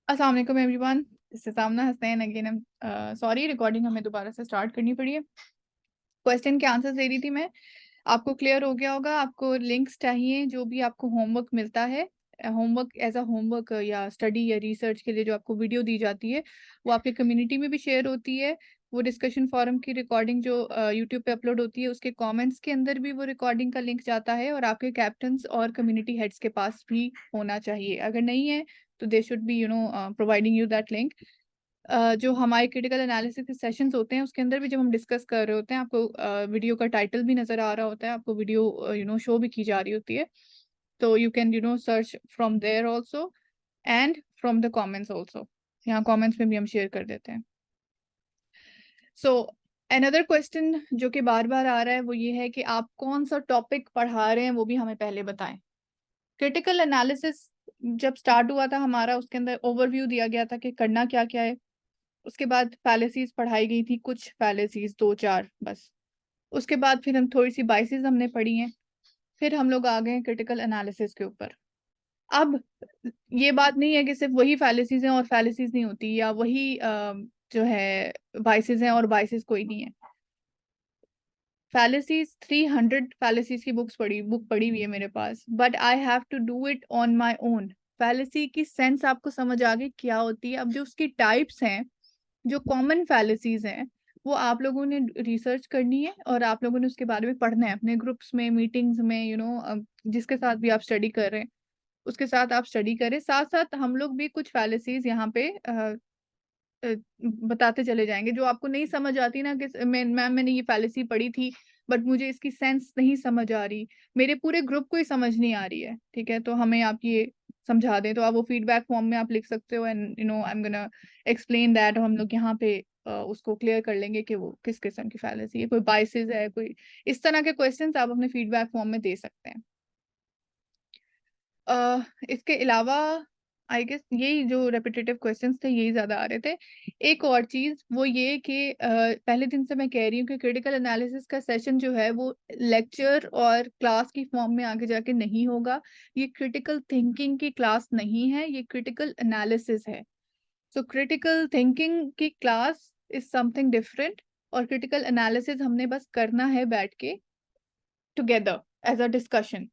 अस्सलाम वालेकुम एवरीवन, इससे सामना हसनैन अगेन। सॉरी, रिकॉर्डिंग हमें दोबारा से स्टार्ट करनी पड़ी है। क्वेश्चन के आंसर दे रही थी मैं। आपको क्लियर हो गया होगा। आपको लिंक्स चाहिए, जो भी आपको होमवर्क मिलता है, होमवर्क एज अ होमवर्क या स्टडी या रिसर्च के लिए जो आपको वीडियो दी जाती है, वो आपके कम्युनिटी में भी शेयर होती है। वो डिस्कशन फोरम की रिकॉर्डिंग जो यूट्यूब पे अपलोड होती है, उसके कमेंट्स के अंदर भी वो रिकॉर्डिंग का लिंक जाता है, और आपके कैप्टन्स और कम्युनिटी हेड्स के पास भी होना चाहिए। अगर नहीं है तो they should be providing you that link. जो हमारे क्रिटिकल एनालिसिस के सेशंस होते हैं, उसके अंदर भी जब हम डिस्कस कर रहे होते हैं, आपको वीडियो का टाइटल भी नज़र आ रहा होता है, आपको वीडियो शो भी की जा रही होती है। तो you can search from there also and from the comments also. यहाँ कॉमेंट्स में भी हम शेयर कर देते हैं। सो अनदर क्वेश्चन जो कि बार बार आ रहा है, वो ये है कि आप कौन सा टॉपिक पढ़ा रहे हैं, वो भी हमें पहले बताएं। क्रिटिकल एनालिसिस जब स्टार्ट हुआ था हमारा, उसके अंदर ओवरव्यू दिया गया था कि करना क्या क्या है। उसके बाद फैलेसीज पढ़ाई गई थी, कुछ फैलेसीज, दो चार बस। उसके बाद फिर हम थोड़ी सी बाइसेस हमने पढ़ी हैं। फिर हम लोग आ गए क्रिटिकल एनालिसिस के ऊपर। अब ये बात नहीं है कि सिर्फ वही फैलेसीज हैं और फैलेसीज नहीं होती, या वही जो है बाइसेस हैं और बाइसेस कोई नहीं है। फैलेसीज 300 फैलेसीज की बुक पढ़ी हुई है मेरे पास, but I have to do it on my own. Fallacy की सेंस आपको समझ आ गई क्या होती है। अब जो उसकी टाइप्स हैं, जो कॉमन फैलेसीज हैं, वो आप लोगों ने रिसर्च करनी है और आप लोगों ने उसके बारे में पढ़ना है अपने ग्रुप्स में, मीटिंग्स में, जिसके साथ भी आप स्टडी कर रहे हैं उसके साथ आप स्टडी करें। साथ साथ हम लोग भी कुछ फैलेसीज यहाँ पे बताते चले जाएंगे। जो आपको नहीं समझ आती ना कि मैम मैंने ये फैलेसी पढ़ी थी, बट मुझे इसकी सेंस नहीं समझ आ रही, मेरे पूरे ग्रुप को ही समझ नहीं आ रही है, ठीक है, तो हमें आप ये समझा दें, तो आप वो फीडबैक फॉर्म में आप लिख सकते हो, and I am gonna explain that. हम लोग यहाँ पे उसको क्लियर कर लेंगे कि वो किस किस्म की फैलेसी है, कोई बाइसेस है, कोई इस तरह के क्वेश्चंस आप अपने फीडबैक फॉर्म में दे सकते हैं। इसके अलावा आई गेस यही जो रेपिटेटिव क्वेश्चंस थे, यही ज्यादा आ रहे थे। एक और चीज वो ये कि पहले दिन से मैं कह रही हूँ कि क्रिटिकल एनालिसिस का सेशन जो है वो लेक्चर और क्लास की फॉर्म में आगे जाके नहीं होगा। ये क्रिटिकल थिंकिंग की क्लास नहीं है, ये क्रिटिकल एनालिसिस है। सो क्रिटिकल थिंकिंग की क्लास इज समथिंग डिफरेंट, और क्रिटिकल एनालिसिस हमने बस करना है बैठ के together as a discussion.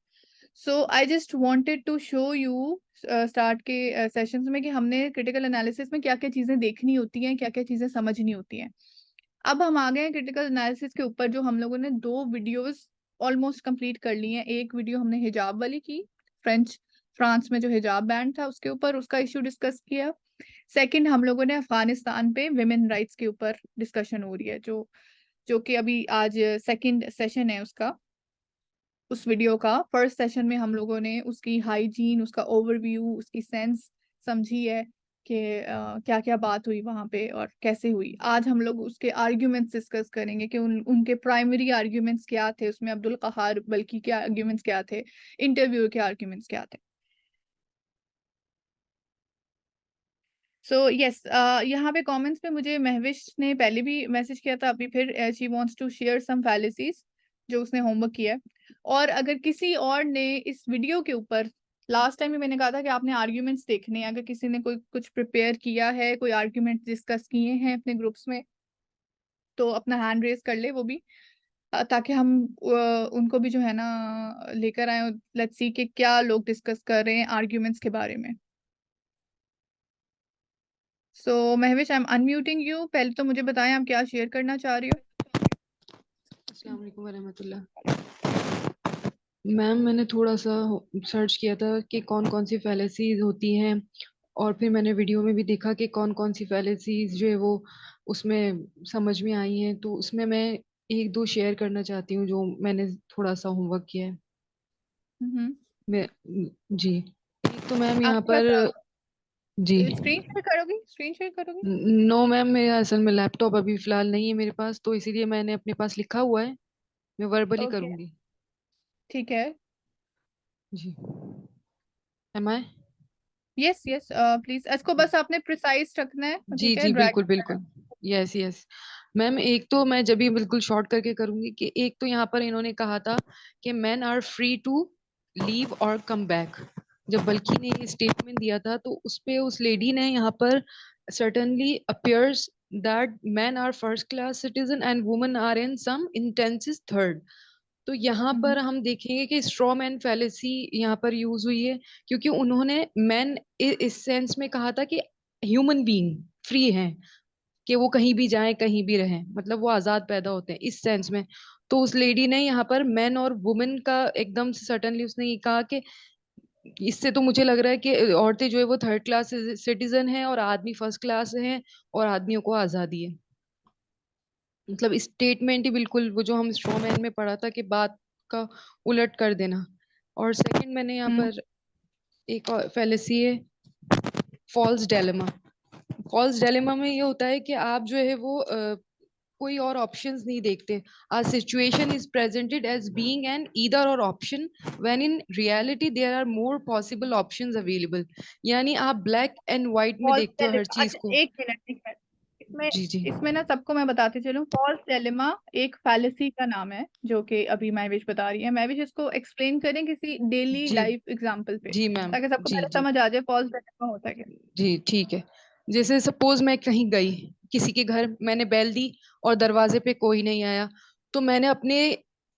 So I just wanted to show you start के सेशंस में कि हमने क्रिटिकल एनालिसिस में क्या क्या चीज़ें देखनी होती हैं, क्या क्या चीज़ें समझनी होती हैं। अब हम आ गए हैं क्रिटिकल एनालिसिस के ऊपर, जो हम लोगों ने दो वीडियोस ऑलमोस्ट कंप्लीट कर ली हैं। एक वीडियो हमने हिजाब वाली की, फ्रांस में जो हिजाब बैन था उसके ऊपर, उसका इशू डिस्कस किया। सेकंड हम लोगों ने अफगानिस्तान पे विमेन राइट्स के ऊपर डिस्कशन हो रही है, जो जो कि अभी आज सेकंड सेशन है उसका। उस वीडियो का फर्स्ट सेशन में हम लोगों ने उसकी हाइजीन, उसका ओवरव्यू, उसकी सेंस समझी है कि क्या क्या बात हुई वहां पे और कैसे हुई। आज हम लोग उसके आर्ग्यूमेंट्स डिस्कस करेंगे कि उनके प्राइमरी आर्ग्यूमेंट्स क्या थे, उसमें अब्दुल कहार बल्कि के आर्ग्यूमेंट्स क्या थे, इंटरव्यू के आर्ग्यूमेंट्स क्या थे। सो यस, यहाँ पे कमेंट्स में मुझे महविश ने पहले भी मैसेज किया था, अभी फिर she wants to share some fallacies जो उसने होमवर्क किया है। और अगर किसी और ने इस वीडियो के ऊपर, लास्ट टाइम भी मैंने कहा था कि आपने आर्ग्यूमेंट्स देखने हैं, अगर किसी ने कोई कुछ प्रिपेयर किया है, कोई आर्ग्यूमेंट डिस्कस किए हैं अपने ग्रुप्स में, तो अपना हैंड रेज कर ले वो भी, ताकि हम उनको भी जो है ना लेकर आए। लेट्स सी कि क्या लोग डिस्कस कर रहे हैं आर्ग्यूमेंट्स के बारे में। So Mahwish, I am unmuting you. पहले तो मुझे बताएं आप क्या शेयर करना चाह रही हो। अस्सलाम वालेकुम वरहमतुल्लाह। मैम, मैंने थोड़ा सा सर्च किया था कि कौन कौन सी फैलेसीज होती हैं, और फिर मैंने वीडियो में भी देखा कि कौन कौन सी फैलेसीज जो है वो उसमें समझ में आई हैं, तो उसमें मैं एक दो शेयर करना चाहती हूँ जो मैंने थोड़ा सा होमवर्क किया है। हम्म। मैं जी, एक तो मैम यहाँ आपके पर पास जी। स्क्रीन शेयर करोगी, स्क्रीन शेयर करोगी? नो मैम, मेरे असल में लैपटॉप अभी फिलहाल नहीं है मेरे पास, तो इसीलिए मैंने अपने पास लिखा हुआ है, मैं वर्बली ओके, करूंगी। ठीक है। जी, am I. Yes yes, please इसको बस आपने प्रिसाइज रखना है, जी ठीक है, जी, ड्रैग। बिल्कुल बिल्कुल। यस यस मैम, एक तो मैं जब भी बिल्कुल शॉर्ट करके करूंगी कि एक तो यहाँ पर इन्होंने कहा था कि men are free to leave और कम बैक। जब बल्कि ने ये स्टेटमेंट दिया था तो उस पे उस लेडी ने यहाँ पर certainly appears that men are first class citizen and women are in some instances third. तो यहाँ पर हम देखेंगे कि स्ट्रॉ मैन फैलेसी यहाँ पर यूज हुई है, क्योंकि उन्होंने मैन इस सेंस में कहा था कि ह्यूमन बीइंग फ्री हैं, कि वो कहीं भी जाएं कहीं भी रहें, मतलब वो आजाद पैदा होते हैं इस सेंस में। तो उस लेडी ने यहाँ पर मैन और वुमेन का एकदम से सडनली उसने ये कहा कि इससे तो मुझे लग रहा है कि औरतें जो है वो थर्ड क्लास सिटीजन हैं और आदमी फर्स्ट क्लास हैं और आदमियों को आजादी है। मतलब स्टेटमेंट ही बिल्कुल वो जो हम स्ट्रॉमैन में पढ़ा था कि बात का उलट कर देना। और सेकंड मैंने यहाँ पर एक और फैलेसी है फॉल्स डायलेमा। फॉल्स डायलेमा में ये होता है कि आप जो है वो कोई और ऑप्शंस नहीं देखते। A situation is presented as being an either or option when in reality there are more possible options available. यानी आप ब्लैक एंड व्हाइट में फॉल्स देखते हो हर डिलेमा, चीज अच्छा को। एक मिनट एक मिनट, इसमें जी जी इसमें ना सबको मैं बताती चलूं, फॉल्स डिलेमा एक फैलेसी का नाम है जो कि अभी महविश बता रही है। महविश इसको एक्सप्लेन करें किसी डेली जी लाइफ एग्जांपल पे, जी मैम। ताकि सबको जी पहले जी समझ आ जाए फॉल्स डिलेमा होता है क्या। जी ठीक है। जैसे सपोज मैं कहीं गई किसी के घर, मैंने बेल दी और दरवाजे पे कोई नहीं आया, तो मैंने अपने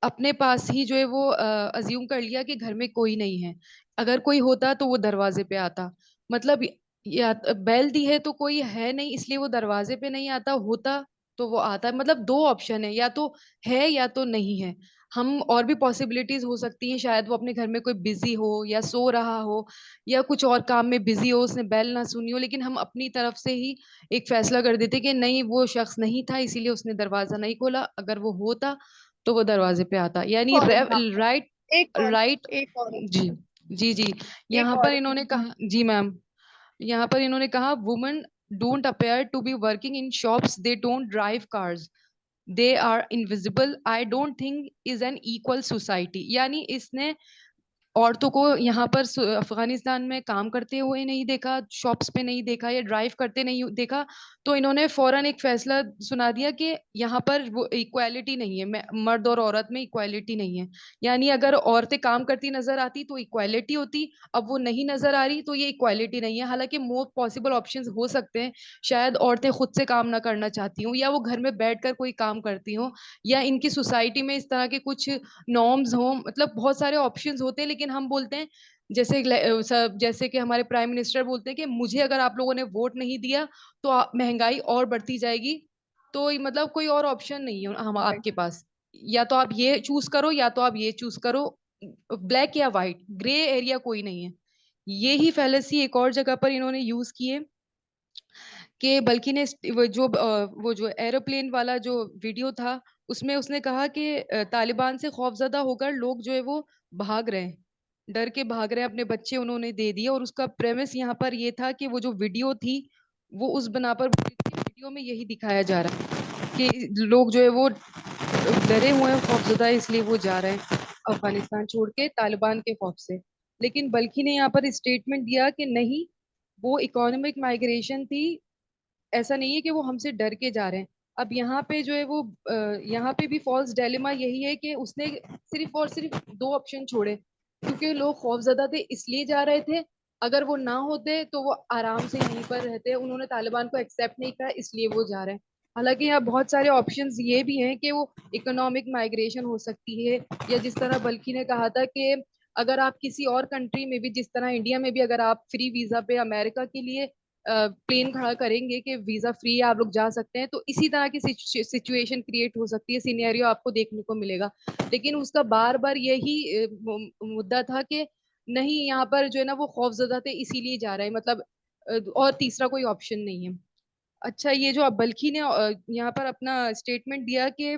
अपने पास ही जो है वो अज्यूम कर लिया कि घर में कोई नहीं है। अगर कोई होता तो वो दरवाजे पे आता। मतलब या बेल दी है तो कोई है नहीं इसलिए वो दरवाजे पे नहीं आता, होता तो वो आता। मतलब दो ऑप्शन है, या तो है या तो नहीं है। हम और भी पॉसिबिलिटीज हो सकती हैं, शायद वो अपने घर में कोई बिजी हो या सो रहा हो या कुछ और काम में बिजी हो, उसने बेल ना सुनी हो, लेकिन हम अपनी तरफ से ही एक फैसला कर देते कि नहीं वो शख्स नहीं था इसीलिए उसने दरवाजा नहीं खोला, अगर वो होता तो वो दरवाजे पे आता। यानी फॉर एग्जाम्पल, राइट। राइट। एक और जी जी जी। एक यहाँ पर और इन्होंने कहा, जी मैम, यहाँ पर इन्होंने कहा women don't appear to be working in shops, they don't drive cars, they are invisible, I don't think is an equal society. यानी इसने औरतों को यहाँ पर अफगानिस्तान में काम करते हुए नहीं देखा, शॉप्स पे नहीं देखा या ड्राइव करते नहीं देखा। तो इन्होंने फौरन एक फैसला सुना दिया कि यहाँ पर वो इक्वालिटी नहीं है, मर्द और औरत में इक्वालिटी नहीं है। यानी अगर औरतें काम करती नजर आती तो इक्वालिटी होती, अब वो नहीं नजर आ रही तो ये इक्वालिटी नहीं है। हालांकि मोर पॉसिबल ऑप्शंस हो सकते हैं, शायद औरतें खुद से काम ना करना चाहती हूँ या वो घर में बैठकर कोई काम करती हूँ, या इनकी सोसाइटी में इस तरह के कुछ नॉर्म्स हो, मतलब बहुत सारे ऑप्शंस होते हैं। लेकिन हम बोलते हैं जैसे जैसे कि हमारे प्राइम मिनिस्टर बोलते हैं कि मुझे अगर आप लोगों ने वोट नहीं दिया तो महंगाई और बढ़ती जाएगी। तो मतलब कोई और ऑप्शन नहीं है हम आपके पास, या तो आप ये चूज करो या तो आप ये चूज करो, ब्लैक या व्हाइट, ग्रे एरिया कोई नहीं है। ये ही फैलेसी एक और जगह पर इन्होंने यूज की है कि बल्कि ने वो जो एरोप्लेन वाला जो वीडियो था उसमें उसने कहा कि तालिबान से खौफजदा होकर लोग जो है वो भाग रहे हैं, डर के भाग रहे हैं, अपने बच्चे उन्होंने दे दिए। और उसका प्रेमिस यहाँ पर ये था कि वो जो वीडियो थी वो उस बना पर बनी थी, वीडियो में यही दिखाया जा रहा है कि लोग जो है वो डरे हुए हैं, खौफजदा है, इसलिए वो जा रहे हैं अफगानिस्तान छोड़ के तालिबान के खौफ से। लेकिन बल्कि ने यहाँ पर स्टेटमेंट दिया कि नहीं, वो इकोनॉमिक माइग्रेशन थी, ऐसा नहीं है कि वो हमसे डर के जा रहे हैं। अब यहाँ पे जो है वो यहाँ पे भी फॉल्स डायलेमा यही है कि उसने सिर्फ और सिर्फ दो ऑप्शन छोड़े, क्योंकि लोग खौफजदा थे इसलिए जा रहे थे, अगर वो ना होते तो वो आराम से यहीं पर रहते। उन्होंने तालिबान को एक्सेप्ट नहीं किया इसलिए वो जा रहे हैं। हालांकि यहाँ बहुत सारे ऑप्शंस ये भी हैं कि वो इकोनॉमिक माइग्रेशन हो सकती है, या जिस तरह बल्कि ने कहा था कि अगर आप किसी और कंट्री में भी, जिस तरह इंडिया में भी अगर आप फ्री वीजा पे अमेरिका के लिए प्लेन खड़ा करेंगे कि वीजा फ्री है आप लोग जा सकते हैं, तो इसी तरह की सिचुएशन क्रिएट हो सकती है, सिनेरियो आपको देखने को मिलेगा। लेकिन उसका बार बार यही मुद्दा था कि नहीं, यहाँ पर जो है ना वो खौफजदा थे इसीलिए जा रहे हैं, मतलब और तीसरा कोई ऑप्शन नहीं है। अच्छा, ये जो अब बल्कि ने यहाँ पर अपना स्टेटमेंट दिया कि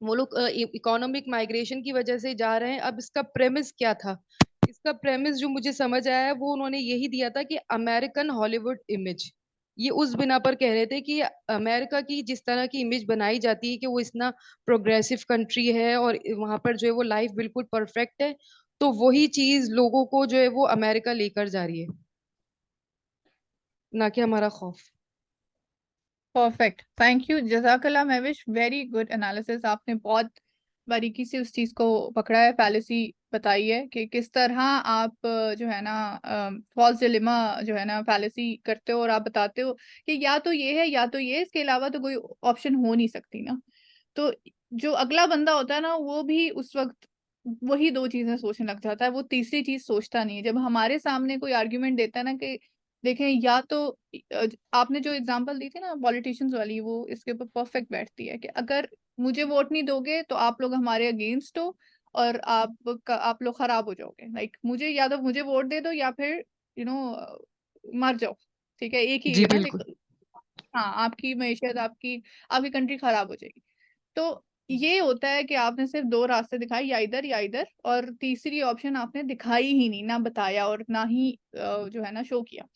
वो लोग इकोनॉमिक माइग्रेशन की वजह से जा रहे हैं, अब इसका प्रेमिस क्या था? इसका प्रेमिस जो मुझे समझ आया है वो उन्होंने यही दिया था कि अमेरिकन हॉलीवुड इमेज, ये उस बिना पर कह रहे थे कि अमेरिका की जिस तरह की इमेज बनाई जाती है कि वो इतना प्रोग्रेसिव कंट्री है और वहां पर जो है वो लाइफ बिल्कुल परफेक्ट है, तो वही चीज लोगों को जो है वो अमेरिका लेकर जा रही है, ना कि हमारा खौफ। परफेक्ट, थैंक यू, जजाकल्ला महविश, वेरी गुड एनालिसिस। आपने बहुत बारीकी से उस चीज को पकड़ा है, फैलेसी बताइए कि किस तरह आप जो है ना फॉल्स डिलेमा जो है ना फैलेसी करते हो और आप बताते हो कि या तो ये है या तो ये, इसके अलावा तो कोई ऑप्शन हो नहीं सकती ना। तो जो अगला बंदा होता है ना वो भी उस वक्त वही दो चीजें सोचने लग जाता है, वो तीसरी चीज सोचता नहीं है। जब हमारे सामने कोई आर्ग्यूमेंट देता है ना कि देखें या तो आपने जो एग्जांपल दी थी ना पॉलिटिशियंस वाली, वो इसके ऊपर परफेक्ट बैठती है कि अगर मुझे वोट नहीं दोगे तो आप लोग हमारे अगेंस्ट हो और आप लोग खराब हो जाओगे। लाइक मुझे या तो मुझे वोट दे दो या फिर यू नो मर जाओ। ठीक है, एक ही जी है ना बिल्कुल। देखो। हाँ, आपकी मैशत आपकी आपकी कंट्री खराब हो जाएगी। तो ये होता है कि आपने सिर्फ दो रास्ते दिखाए, या इधर, और तीसरी ऑप्शन आपने दिखाई ही नहीं, ना बताया और ना ही जो है ना शो किया।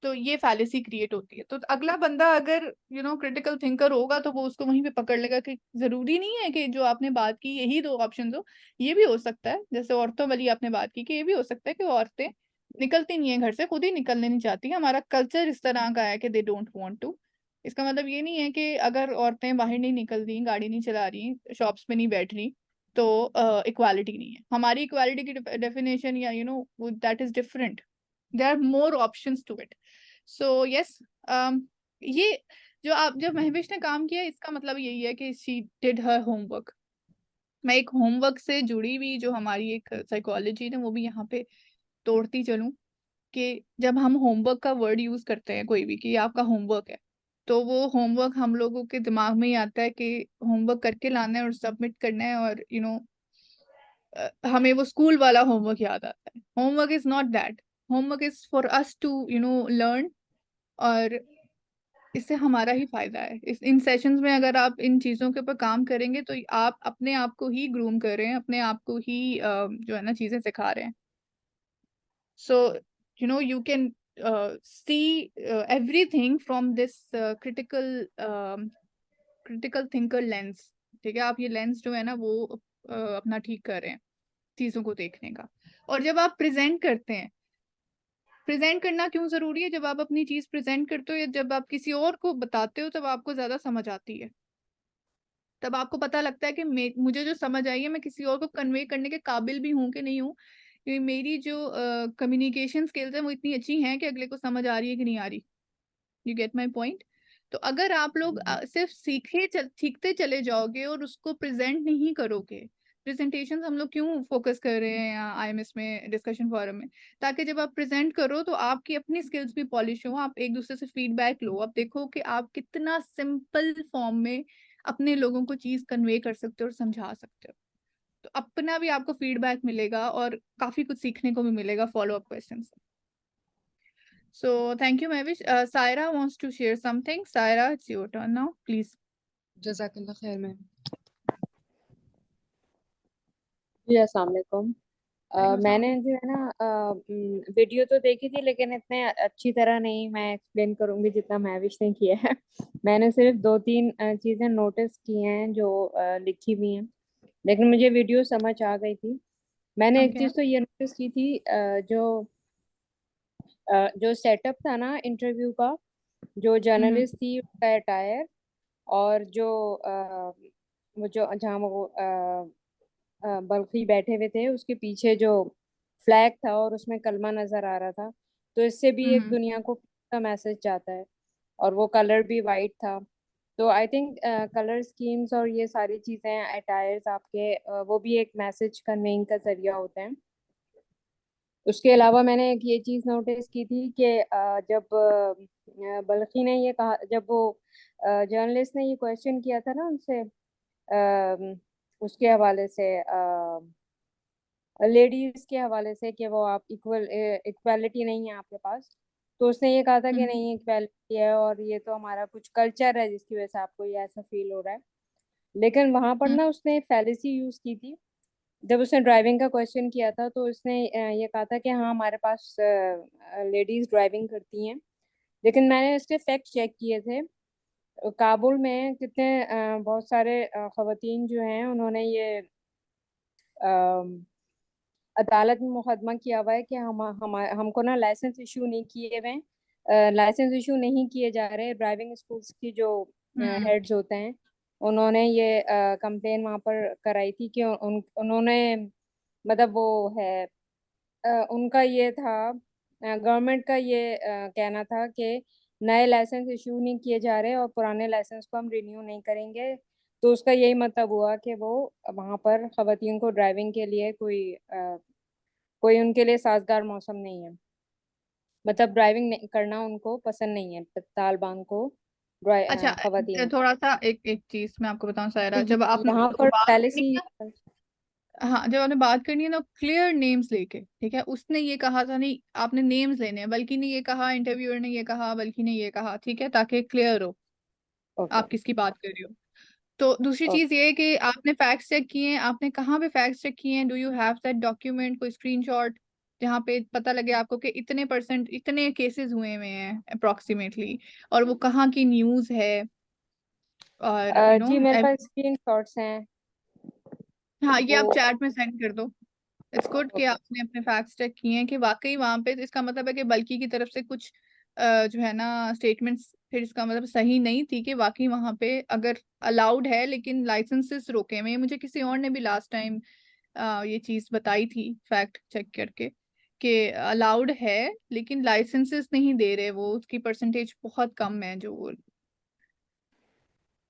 तो ये फैलेसी क्रिएट होती है। तो अगला बंदा अगर क्रिटिकल थिंकर होगा तो वो उसको वहीं पे पकड़ लेगा कि जरूरी नहीं है कि जो आपने बात की यही दो ऑप्शन हो। ये भी हो सकता है, जैसे औरतों वाली आपने बात की, कि ये भी हो सकता है कि वो औरतें निकलती नहीं है घर से, खुद ही निकलने नहीं चाहती। हमारा कल्चर इस तरह का है कि दे डोंट वांट टू। इसका मतलब ये नहीं है कि अगर औरतें बाहर नहीं निकल रही, गाड़ी नहीं चला रही, शॉप्स पे नहीं बैठ रही, तो इक्वालिटी नहीं है। हमारी इक्वालिटी की डेफिनेशन या that is different. There are more options to it. So yes, ये जो आप जब महविश ने काम किया, इसका मतलब यही है कि शी डिड हर होमवर्क। मैं एक होमवर्क से जुड़ी हुई जो हमारी एक साइकोलॉजी है वो भी यहाँ पे तोड़ती चलूं, कि जब हम होमवर्क का वर्ड यूज करते हैं कोई भी कि ये आपका होमवर्क है, तो वो होमवर्क हम लोगों के दिमाग में ही आता है कि होमवर्क करके लाना है और सबमिट करना है, और हमें वो स्कूल वाला होमवर्क याद आता है। Homework is not that. Homework is for us to learn, और इससे हमारा ही फायदा है। इस इन सेशंस में अगर आप इन चीजों के ऊपर काम करेंगे तो आप अपने आप को ही ग्रूम कर रहे हैं, अपने आप को ही जो है ना चीजें सिखा रहे हैं। सो you can see everything from this critical thinker lens। ठीक है, आप ये लेंस जो है ना वो अपना ठीक कर रहे हैं चीजों को देखने का। और जब आप प्रेजेंट करते हैं, प्रेजेंट करना क्यों जरूरी है? जब आप अपनी चीज प्रेजेंट करते हो या जब आप किसी और को बताते हो तब आपको ज्यादा समझ आती है। तब आपको पता लगता है कि मुझे जो समझ आई है मैं किसी और को कन्वे करने के काबिल भी हूँ कि नहीं हूँ। कि मेरी जो कम्युनिकेशन स्किल्स है वो इतनी अच्छी हैं कि अगले को समझ आ रही है कि नहीं आ रही। You get my point? तो अगर आप लोग सिर्फ सीखते चले जाओगे और उसको प्रेजेंट नहीं करोगे। प्रेजेंटेशन हम लोग क्यों फोकस कर रहे हैं यहाँ आईएमएस में, डिस्कशन फोरम में? ताकि जब आप प्रेजेंट करो तो आपकी अपनी स्किल्स भी पॉलिश हो, आप एक दूसरे से फीडबैक लो, आप देखो कि आप कितना सिंपल फॉर्म में अपने लोगों को चीज कन्वे कर सकते हो और समझा सकते हो। तो अपना भी आपको फीडबैक मिलेगा और काफी कुछ सीखने को भी मिलेगा फॉलो अप क्वेश्चन से। So thank you, Mavish. Saira wants to share something. Saira, it's your turn now, please. जजाकल्ला खैर मैम। जी अस्सलाम वालेकुम। मैंने जो है ना वीडियो तो देखी थी लेकिन इतने अच्छी तरह नहीं मैं एक्सप्लेन करूंगी जितना महविश ने किया है। मैंने सिर्फ दो तीन चीजें नोटिस की हैं जो लिखी हुई हैं, लेकिन मुझे वीडियो समझ आ गई थी। मैंने एक Okay. चीज तो ये नोटिस की थी, जो सेटअप था ना इंटरव्यू का, जो Mm-hmm. जर्नलिस्ट थी उसका अटायर, और जो वो जो जहाँ वो बल्कि बैठे हुए थे उसके पीछे जो फ्लैग था और उसमें कलमा नजर आ रहा था, तो इससे भी एक Mm-hmm. दुनिया को का मैसेज जाता है। और वो कलर भी वाइट था। तो आई थिंक कलर स्कीम्स और ये सारी चीजें अटायर्स आपके वो भी एक मैसेज कन्वेइंग का जरिया होते हैं। उसके अलावा मैंने एक ये चीज नोटिस की थी कि जब बल्कि ने ये कहा, जब वो जर्नलिस्ट ने ये क्वेश्चन किया था ना उनसे, उसके हवाले से लेडीज के हवाले से कि वो आप इक्वालिटी नहीं है आपके पास, तो उसने ये कहा था कि Mm-hmm. नहीं इक्वालिटी है और ये तो हमारा कुछ कल्चर है जिसकी वजह से आपको ये ऐसा फील हो रहा है। लेकिन वहां पर ना उसने फैलेसी यूज की थी। जब उसने ड्राइविंग का क्वेश्चन किया था तो उसने ये कहा था कि हाँ हमारे पास लेडीज ड्राइविंग करती हैं, लेकिन मैंने इसके फैक्ट चेक किए थे। काबुल में कितने बहुत सारे खवातीन जो हैं उन्होंने ये अदालत में मुकदमा किया हुआ है कि हमको ना लाइसेंस इशू नहीं किए हुए, लाइसेंस इशू नहीं किए जा रहे। ड्राइविंग स्कूल्स की जो Mm-hmm. हेड्स होते हैं उन्होंने ये कंप्लेन वहाँ पर कराई थी कि उन्होंने मतलब वो है, उनका ये था, गवर्नमेंट का ये कहना था कि नए लाइसेंस इशू नहीं किए जा रहे और पुराने लाइसेंस को हम रिन्यू नहीं करेंगे। तो उसका यही मतलब हुआ कि वो वहाँ पर खवातीन को ड्राइविंग के लिए कोई उनके लिए साजगार मौसम नहीं है। मतलब ड्राइविंग करना उनको पसंद नहीं है, तालिबान को अच्छा, खवातीन को। थोड़ा सा एक एक चीज मैं आपको बताऊं तो सायरा, जब आपने यहाँ वो पर बात पहले करनी से है ना, हाँ जब आपने बात करनी है ना, क्लियर नेम्स लेके, ठीक है, उसने ये कहा था नहीं आपने नेम्स लेने हैं, बल्कि ने ये कहा, इंटरव्यूअर ने ये कहा, बल्कि ने ये कहा, ठीक है, ताकि क्लियर हो ओके आप किसकी बात कर रही हो। तो दूसरी ओके। चीज ये है कि आपने फैक्ट चेक किए हैं, आपने कहाँ पे फैक्ट चेक किए हैं, do you have that document, कोई स्क्रीनशॉट जहाँ पे पता लगे आपको कि इतने परसेंट इतने केसेस हुए हुए हैं अप्रोक्सीमेटली, और वो कहाँ की न्यूज़ है, और जी मेरे पास स्क्रीन शॉट्स हैं हाँ ये वो। आप चैट में सेंड कर दो। इट्स गुड कि ओके। आपने अपने फैक्ट्स चेक किए हैं कि वाकई वहां पे, इसका मतलब है कि बल्कि की तरफ से कुछ जो है ना स्टेटमेंट्स, फिर इसका मतलब सही नहीं थी कि वाकई वहां पे अगर अलाउड है लेकिन लाइसेंसेस रोके हुए हैं। मुझे किसी और ने भी लास्ट टाइम ये चीज बताई थी फैक्ट चेक करके कि अलाउड है लेकिन लाइसेंसेस नहीं दे रहे, वो उसकी परसेंटेज बहुत कम है जो वो।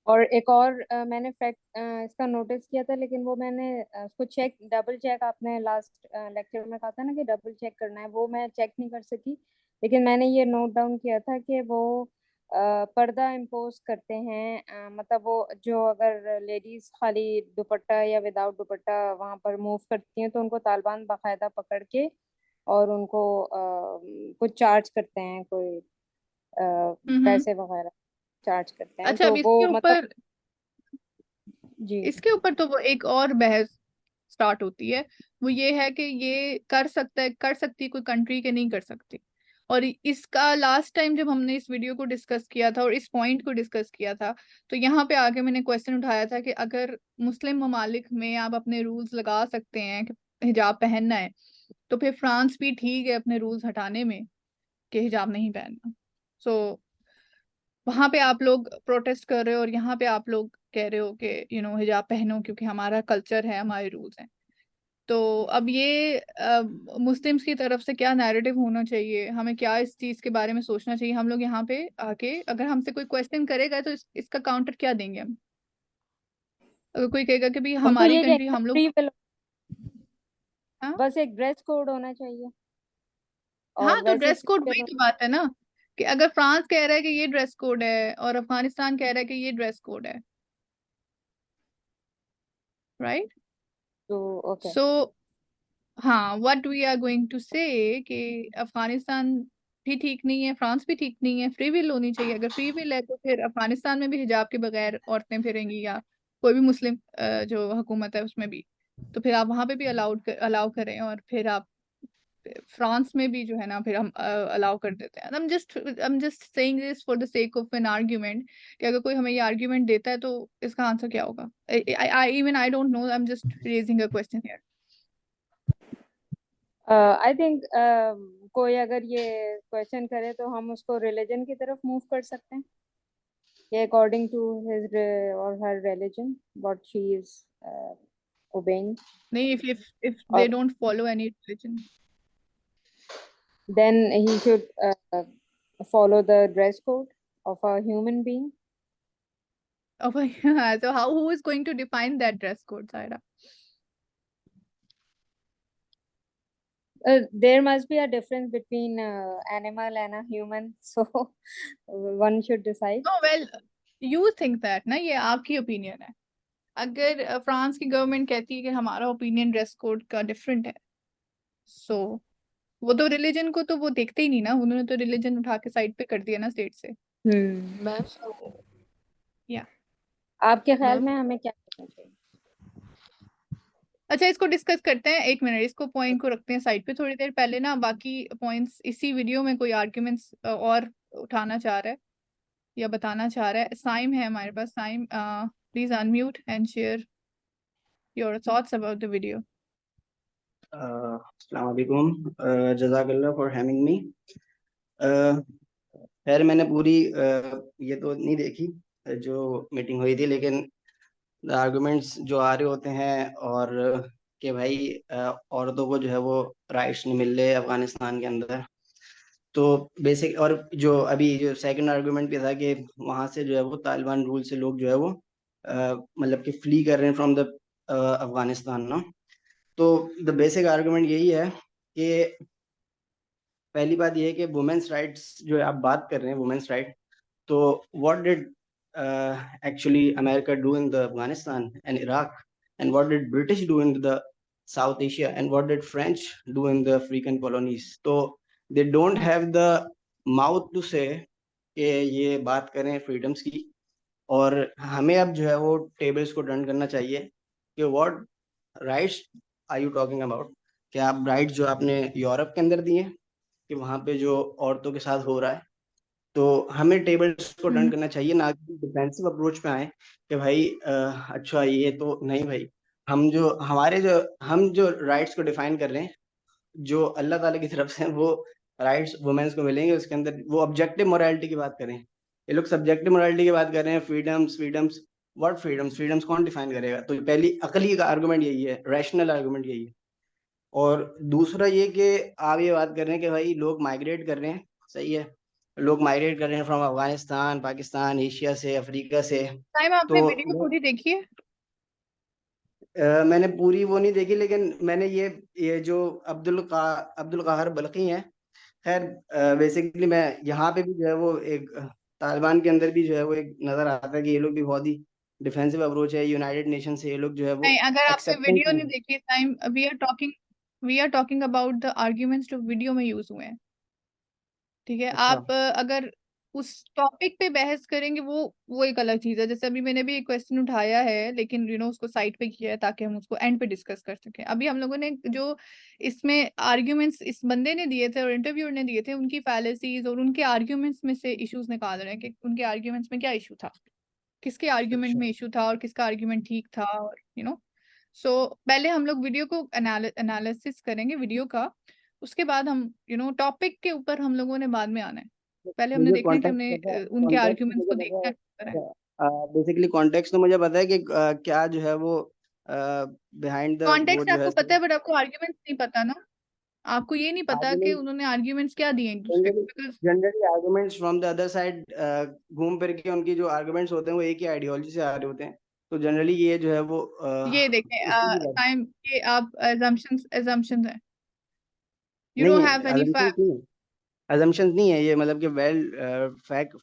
और एक और मैंने फैक्ट इसका नोटिस किया था, लेकिन वो मैंने उसको डबल चेक, आपने लास्ट लेक्चर में कहा था ना कि डबल चेक करना है, वो मैं चेक नहीं कर सकी। लेकिन मैंने ये नोट डाउन किया था कि वो पर्दा इम्पोज करते हैं, मतलब वो जो अगर लेडीज खाली दुपट्टा या विदाउट दुपट्टा वहां पर मूव करती हैं तो उनको तालिबान बाकायदा पकड़ के और उनको कुछ चार्ज करते हैं, कोई हम्म। पैसे वगैरह चार्ज करते हैं, अच्छा, तो अब वो मतलब। जी। इसके ऊपर तो वो एक और बहस स्टार्ट होती है। वो ये है कि ये कर सकता है, कर सकती है कोई कंट्री के नहीं कर सकती। और इसका लास्ट टाइम जब हमने इस वीडियो को डिस्कस किया था और इस पॉइंट को डिस्कस किया था, तो यहाँ पे आके मैंने क्वेश्चन उठाया था कि अगर मुस्लिम ममालिक में आप अपने रूल्स लगा सकते हैं कि हिजाब पहनना है, तो फिर फ्रांस भी ठीक है अपने रूल्स हटाने में कि हिजाब नहीं पहनना। सो वहां पे आप लोग प्रोटेस्ट कर रहे हो और यहाँ पे आप लोग कह रहे हो कि हिजाब पहनो क्योंकि हमारा कल्चर है, हमारे रूल्स हैं। तो अब ये मुस्लिम्स की तरफ से क्या नैरेटिव होना चाहिए, हमें क्या इस चीज के बारे में सोचना चाहिए, हम लोग यहाँ पे आके अगर हमसे कोई क्वेश्चन करेगा तो इसका काउंटर क्या देंगे हम। अगर कोई कहेगा कि भाई हम तो हमारी ये कंट्री कहेंगे हम लोग, फ्री विल, हाँ बस एक ड्रेस कोड होना चाहिए और हाँ, तो वैसे ड्रेस फ्री कोड वही विल। तो बात है ना, कि अगर फ्रांस कह रहा है कि ये ड्रेस कोड है और अफगानिस्तान कह रहा है कि ये ड्रेस कोड है, राइट। तो ओके। सो हाँ, what we are going to say कि अफगानिस्तान भी ठीक नहीं है, फ्रांस भी ठीक नहीं है, फ्री विल होनी चाहिए। अगर फ्री विल है तो फिर अफगानिस्तान में भी हिजाब के बगैर औरतें फिरेंगी, या कोई भी मुस्लिम जो हुकूमत है उसमें भी, तो फिर आप वहां पे भी अलाउ करें, और फिर आप फ्रांस में भी जो है ना फिर हम अलाउ कर देते हैं। I am just saying this for the sake of an argument, कि अगर कोई हमें ये आर्ग्यूमेंट देता है तो इसका आंसर क्या होगा। I even I don't no, I am just raising a question here. I think कोई अगर ये क्वेश्चन करे तो हम उसको रिलीजन की तरफ मूव कर सकते हैं, कि according to his or her religion what she is obeying, नहीं, if they और don't follow any religion. then he should follow the dress code of a human being. Oh my God. So who is going to define that dress code, Saira? There must be a difference between animal and a human, so one should decide. No, well, you think that ना, ये आपकी opinion है। अगर France की government कहती है कि हमारा ओपिनियन ड्रेस कोड का डिफरेंट है, सो वो तो रिलीजन को तो वो देखते ही नहीं ना, उन्होंने तो रिलीजन उठा के साइड पे कर दिया ना स्टेट से। Ma'am So, yeah. आपके ख्याल मैम में हमें क्या करना चाहिए? अच्छा, इसको डिस्कस करते हैं, एक मिनट, इसको पॉइंट को रखते हैं साइड पे थोड़ी देर पहले ना, बाकी पॉइंट्स इसी वीडियो में कोई आर्ग्यूमेंट्स और उठाना चाह रहा है या बताना चाह रहा है। साइम है हमारे पास, Saim please unmute and share your thoughts about the video. अस्सलाम वालेकुम, जज़ाकल्लाह फॉर हैविंग मी। खैर मैंने पूरी ये तो नहीं देखी जो मीटिंग हुई थी, लेकिन आर्गुमेंट्स जो आ रहे होते हैं और कि भाई औरतों को जो है वो राइट्स नहीं मिल रहे अफगानिस्तान के अंदर। तो बेसिक, और जो अभी जो सेकंड आर्गुमेंट भी था कि वहां से जो है वो तालिबान रूल से लोग जो है वो मतलब कि फ्ली कर रहे हैं फ्रॉम द अफगानिस्तान ना। तो द बेसिक आर्गुमेंट यही है कि पहली बात यह है कि वुमेन्स राइट्स जो आप बात कर रहे हैं, वुमेन्स राइट, तो what did actually America do in the Afghanistan and Iraq, and what did British do in the South Asia, and what did French do in the African colonies? So they don't have the mouth to say कि ये बात करें freedoms की। और हमें अब जो है वो टेबल्स को टर्न करना चाहिए कि what rights are you talking about. क्या आप राइट्स जो आपने यूरोप के अंदर दिए कि वहाँ पे जो औरतों के साथ हो रहा है, तो हमें टेबल्स को टर्न करना चाहिए, ना कि डिफेंसिव अप्रोच पे आए कि भाई अच्छा ये तो नहीं भाई। हम जो राइट्स को डिफाइन कर रहे हैं, जो अल्लाह ताला की तरफ से वो राइट्स वुमेन्स को मिलेंगे, उसके अंदर वो ऑब्जेक्टिव मोरालिटी की बात करें। ये लोग सब्जेक्टिव मोरालिटी की बात कर रहे हैं, freedoms freedoms. What freedoms? Freedoms कौन डिफाइन करेगा? तो पहली अकली का आर्गुमेंट यही है, रैशनल आर्गुमेंट यही है। और दूसरा ये कि आप ये बात कर रहे हैं कि भाई लोग माइग्रेट कर रहे हैं, सही है, लोग माइग्रेट कर रहे हैं फ्रॉम अफगानिस्तान, पाकिस्तान, एशिया से, अफ्रीका से। टाइम आपने तो वीडियो पूरी देखी है? मैंने पूरी वो नहीं देखी, लेकिन मैंने ये जो अब्दुल काहर बल्खी हैं, खैर बेसिकली मैं यहाँ पे भी जो है वो एक तालिबान के अंदर भी जो है वो एक नजर आता है कि ये लोग भी बहुत ही डिफेंसिव अप्रोच है यूनाइटेड नेशन से, ये लोग जो है वो नहीं, अगर आपने एक्सेप्टेंस वीडियो में नहीं देखी time, we are talking about the arguments जो वीडियो में यूज हुए हैं। ठीक है, अच्छा। आप अगर उस टॉपिक पे बहस करेंगे वो एक अलग चीज है। जैसे अभी मैंने भी एक क्वेश्चन उठाया है, लेकिन उसको साइड पे किया है ताकि हम उसको एंड पे डिस्कस कर सकें। अभी हम लोगों ने जो इसमें आर्ग्यूमेंट्स इस बंदे ने दिए थे और इंटरव्यूअर ने दिए थे, उनकी फैलेसीज और उनके आर्ग्यूमेंट्स में से इश्यूज निकाल रहे हैं कि उनके आर्ग्यूमेंट्स में क्या इशू था, किसके आर्ग्यूमेंट अच्छा। में इशू था और किसका आर्ग्यूमेंट ठीक था। और सो पहले हम लोग वीडियो को एनालिसिस करेंगे वीडियो का, उसके बाद हम टॉपिक के ऊपर हम लोगों ने बाद में आना है। पहले हमने मुझे देखना है कि कॉन्टेक्स्ट हमने पता है, उनके कॉन्टेक्स्ट आर्ग्यूमेंट्स मुझे को पता देखना है। है, बेसिकली कॉन्टेक्स्ट तो मुझे पता है कि क्या जो है वो बिहाइंड द वो कॉन्टेक्स्ट जो है आपको पता है, बट आपको आर्ग्यूमेंट्स नहीं पता ना। आपको ये नहीं पता कि आर्गुमेंट, उन्होंने आर्ग्यूमेंट्स क्या दिए एक दूसरे को, because generally arguments from the other side घूम फिर के उनकी जो आर्गुमेंट्स होते हैं वो एक ही आइडियोलॉजी से आ रहे होते हैं। तो जनरली ये जो है वो ये देखें इसी की बात टाइम, ये आप एजम्पशंस है, यू नहीं डोंट है, हैव एनी assumptions फैक्ट। नहीं है, assumptions नहीं है, ये मतलब कि वेल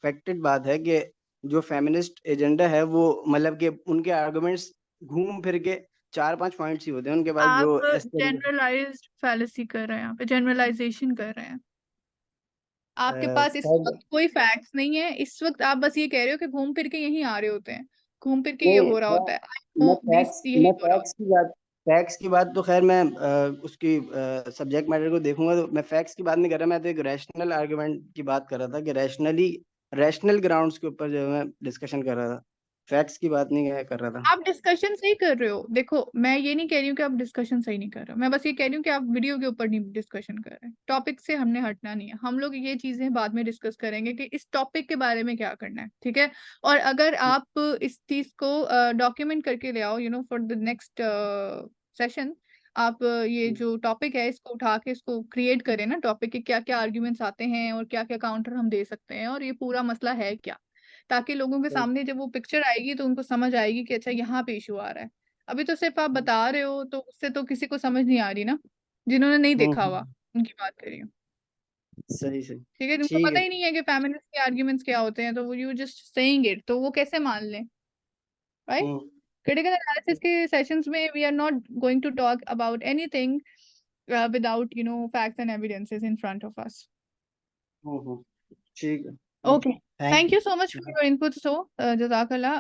फैक्टेड बात है कि जो फेमिनिस्ट एजेंडा है वो मतलब कि उनके आर्गुमेंट्स घूम फिर के चार पांच पॉइंट्स ही होते हैं उनके पास आप जो जनरलाइज्ड फैलेसी कर रहे हैं, यहाँ पे जनरलाइजेशन कर रहे हैं। आपके पास इस शायद वक्त कोई फैक्ट्स नहीं है। इस वक्त आप बस ये कह रहे हो कि घूम फिर के यहीं आ रहे होते हैं, घूम फिर के ये नहीं। हो रहा मैं होता है, आई नो दिस, यही मैं हो रहा होता फैक्ट्स की बात तो खैर मैं उसकी सब्जेक्ट मैटर को देखूंगा, तो मैं फैक्ट्स की बात नहीं कर रहा, मैं तो एक रैशनल आर्गुमेंट की बात कर रहा था कि रैशनल ग्राउंड्स के ऊपर जो है मैं डिस्कशन कर रहा था, फैक्ट्स की बात नहीं कर रहा था। है। आप डिस्कशन सही कर रहे हो, देखो मैं ये नहीं कह रही हूँ कि आप डिस्कशन सही नहीं कर रहे हो, मैं बस ये कह रही हूँ कि आप वीडियो के ऊपर नहीं डिस्कशन कर रहे। टॉपिक से हमने हटना नहीं है, हम लोग ये चीजें बाद में डिस्कस करेंगे कि इस टॉपिक के बारे में क्या करना है, ठीक है। और अगर आप इस चीज को डॉक्यूमेंट करके ले आओ फॉर द नेक्स्ट सेशन, आप ये जो टॉपिक है इसको उठा के इसको क्रिएट करें ना, टॉपिक के क्या क्या आर्ग्यूमेंट्स आते हैं और क्या क्या काउंटर हम दे सकते हैं और ये पूरा मसला है क्या, ताकि लोगों के सामने जब वो पिक्चर आएगी तो उनको समझ आएगी कि अच्छा यहाँ पे इशू आ रहा है। अभी तो सिर्फ आप बता रहे हो, तो उससे तो किसी को समझ नहीं आ रही ना, जिन्होंने नहीं देखा हुआ हम्म। उनकी बात कर रही हूँ। सही सही। ठीक है, जिनको ठीक पता है। ही नहीं है कि फेमिनिस्ट के आर्ग्यूमेंट्स क्या होते हैं, तो वो यू जस्ट सेइंग इट, तो वो कैसे मान लें, राइट। हम्म क्रिटिकल एनालिसिस के सेशंस में we are not going to talk about anything without facts and evidences in front of us. Hmm. ठीक है। Okay, thank thank you so much for your input. So जज़ाकल्लाह।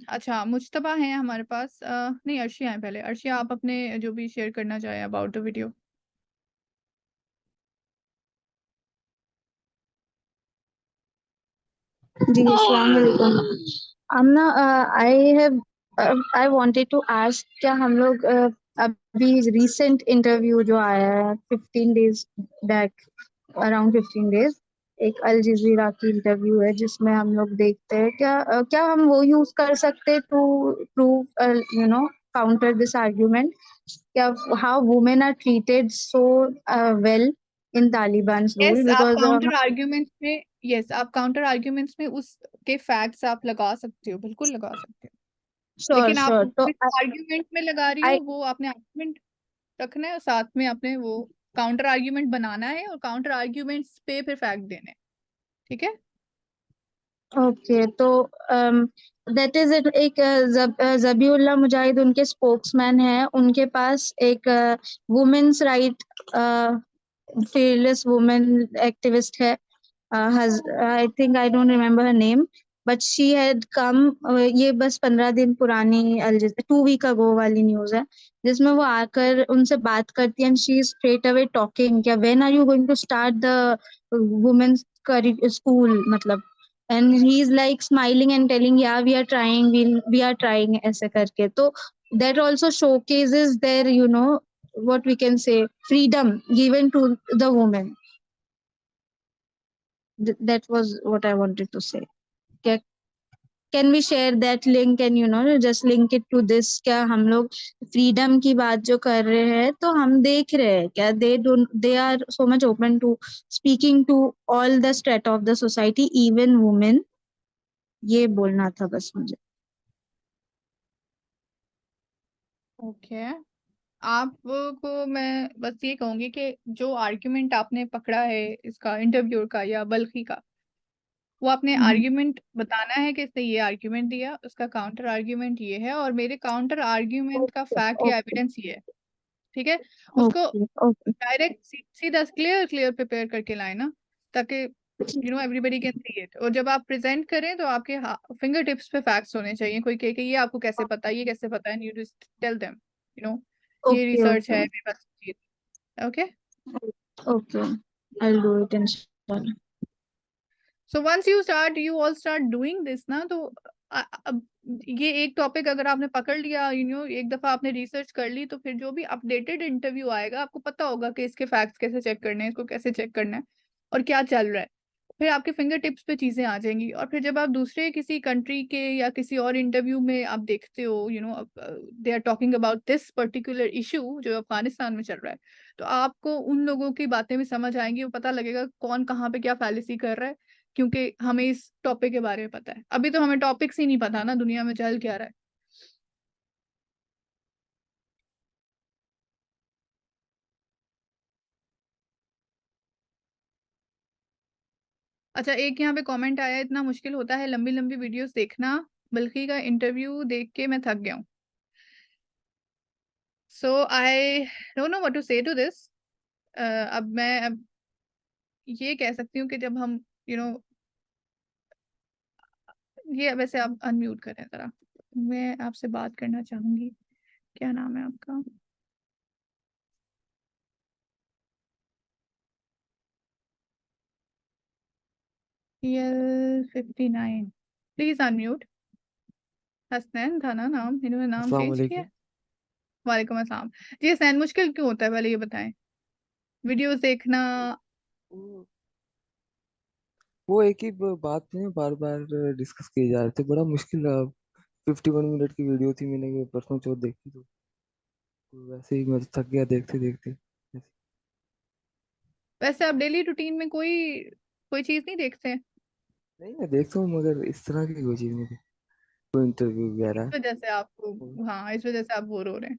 अच्छा, मुज्तबा हैं हमारे पास, नहीं अर्शिया हैं। पहले अर्शिया, आप अपने जो भी शेयर करना चाहें अबाउट द वीडियो। जी, अस्सलाम वालेकुम। आमना, आई वांटेड टू आस्क, क्या हम लोग अभी रीसेंट इंटरव्यू जो आया है 15 days बैक, अराउंड 15 days, एक अल जजीरा की इंटरव्यू है जिसमें हम लोग देखते हैं क्या क्या हम वो यूज कर सकते to prove counter this argument. How women are treated so well in Taliban's rule, yes आप because काउंटर आर्ग्यूमेंट्स में आप काउंटर आर्ग्यूमेंट्स में उसके फैक्ट्स आप लगा सकते हो, बिल्कुल लगा सकते हो, sure, लेकिन आप sure. So जिस आर्ग्यूमेंट में लगा रही हो I वो आपने आर्ग्यूमेंट रखना है और साथ में आपने वो काउंटर आर्ग्यूमेंट बनाना है और काउंटर आर्ग्यूमेंट्स पे फिर फैक्ट देने हैं, ठीक है? ओके, तो दैट इज इट। एक जबीउल्लाह मुजाहिद उनके स्पोक्समैन है, उनके पास एक women's right fearless woman activist है, I think I don't remember her name, but she had come, ये बस 15 दिन पुरानी 2 week ago वाली न्यूज है, जिसमें वो आकर उनसे बात करती है, and she is straight away talking क्या when are you going to start the women's school, मतलब, and he is like smiling and telling yeah we are trying, we are trying ऐसे करके, तो that also showcases their, you know, what we can say, freedom given to the woman. That was what I wanted to say. Can we share that link and, you know, just link it to this? क्या हम लोग freedom की बात जो कर रहे हैं तो हम देख रहे हैं क्या they are so much open to speaking to all the strata of the society, even women. ये बोलना था बस मुझे. ओके आपको मैं बस ये कहूंगी कि जो आर्ग्यूमेंट आपने पकड़ा है इसका इंटरव्यूअर का या बल्कि का, वो आपने आर्ग्यूमेंट बताना है कि इसने ये आर्ग्यूमेंट दिया, उसका काउंटर आर्ग्यूमेंट ये है और मेरे काउंटर आर्ग्यूमेंट का Okay, फैक्ट या okay, एविडेंस ये है, ठीक है? उसको okay, okay. डायरेक्ट सीधा क्लियर प्रिपेयर करके लाए ना, ताकि you know everybody can see it, और जब आप प्रेजेंट करें तो आपके फिंगर टिप्स पे फैक्ट्स होने चाहिए, कोई कहे कि ये आपको कैसे पता है, ये कैसे पता है, you just tell them you know ये Okay, रिसर्च है okay, मेरे पास चीज, okay? okay. I'll do it inshallah. So once you all start doing this ना, तो अब ये एक टॉपिक अगर आपने पकड़ लिया, यू नो एक दफा आपने रिसर्च कर ली, तो फिर जो भी अपडेटेड इंटरव्यू आएगा आपको पता होगा कि इसके फैक्ट्स कैसे चेक करने हैं, इसको कैसे चेक करना है और क्या चल रहा है, फिर आपके फिंगर टिप्स पे चीजें आ जाएंगी। और फिर जब आप दूसरे किसी कंट्री के या किसी और इंटरव्यू में आप देखते हो, you know they are talking about this particular issue जो अफगानिस्तान में चल रहा है, तो आपको उन लोगों की बातें भी समझ आएंगी, वो पता लगेगा कौन कहाँ पे क्या फैलेसी कर रहा है, क्योंकि हमें इस टॉपिक के बारे में पता है। अभी तो हमें टॉपिक्स ही नहीं पता ना दुनिया में चल क्या रहा है। अच्छा एक यहाँ पे कमेंट आया, इतना मुश्किल होता है लंबी लंबी वीडियोस देखना, बल्कि का इंटरव्यू देख के मैं थक गया हूँ। So I don't know what to say to this. अब ये कह सकती हूँ कि जब हम यू you नो ये वैसे आप अनम्यूट करें जरा, मैं आपसे बात करना चाहूंगी। क्या नाम है आपका? EL59, please unmute. हसनैन था ना नाम, इन्होंने नाम अस्सलाम चेंज किया वालेकुम। है? वालेकुम अस्सलाम। जी हसनैन, मुश्किल क्यों होता है पहले ये बताएं? वीडियोस देखना? वो वो एक ही बात पे बार बार डिस्कस किए जा रहे थे, बड़ा मुश्किल रहा। 51 मिनट की वीडियो थी, मैंने परसों चौथ देखी तो वैसे ही मैं तो थक गया देखते देखते। वैसे आप डेली रूटीन में कोई कोई चीज नहीं देखते हैं? नहीं, मैं देखता हूँ मगर इस तरह की कोई चीज़ नहीं थी, कोई इंटरव्यू इस वगैरह। वजह से आपको, वो- हाँ इस वजह से आप बोर हो रहे हैं।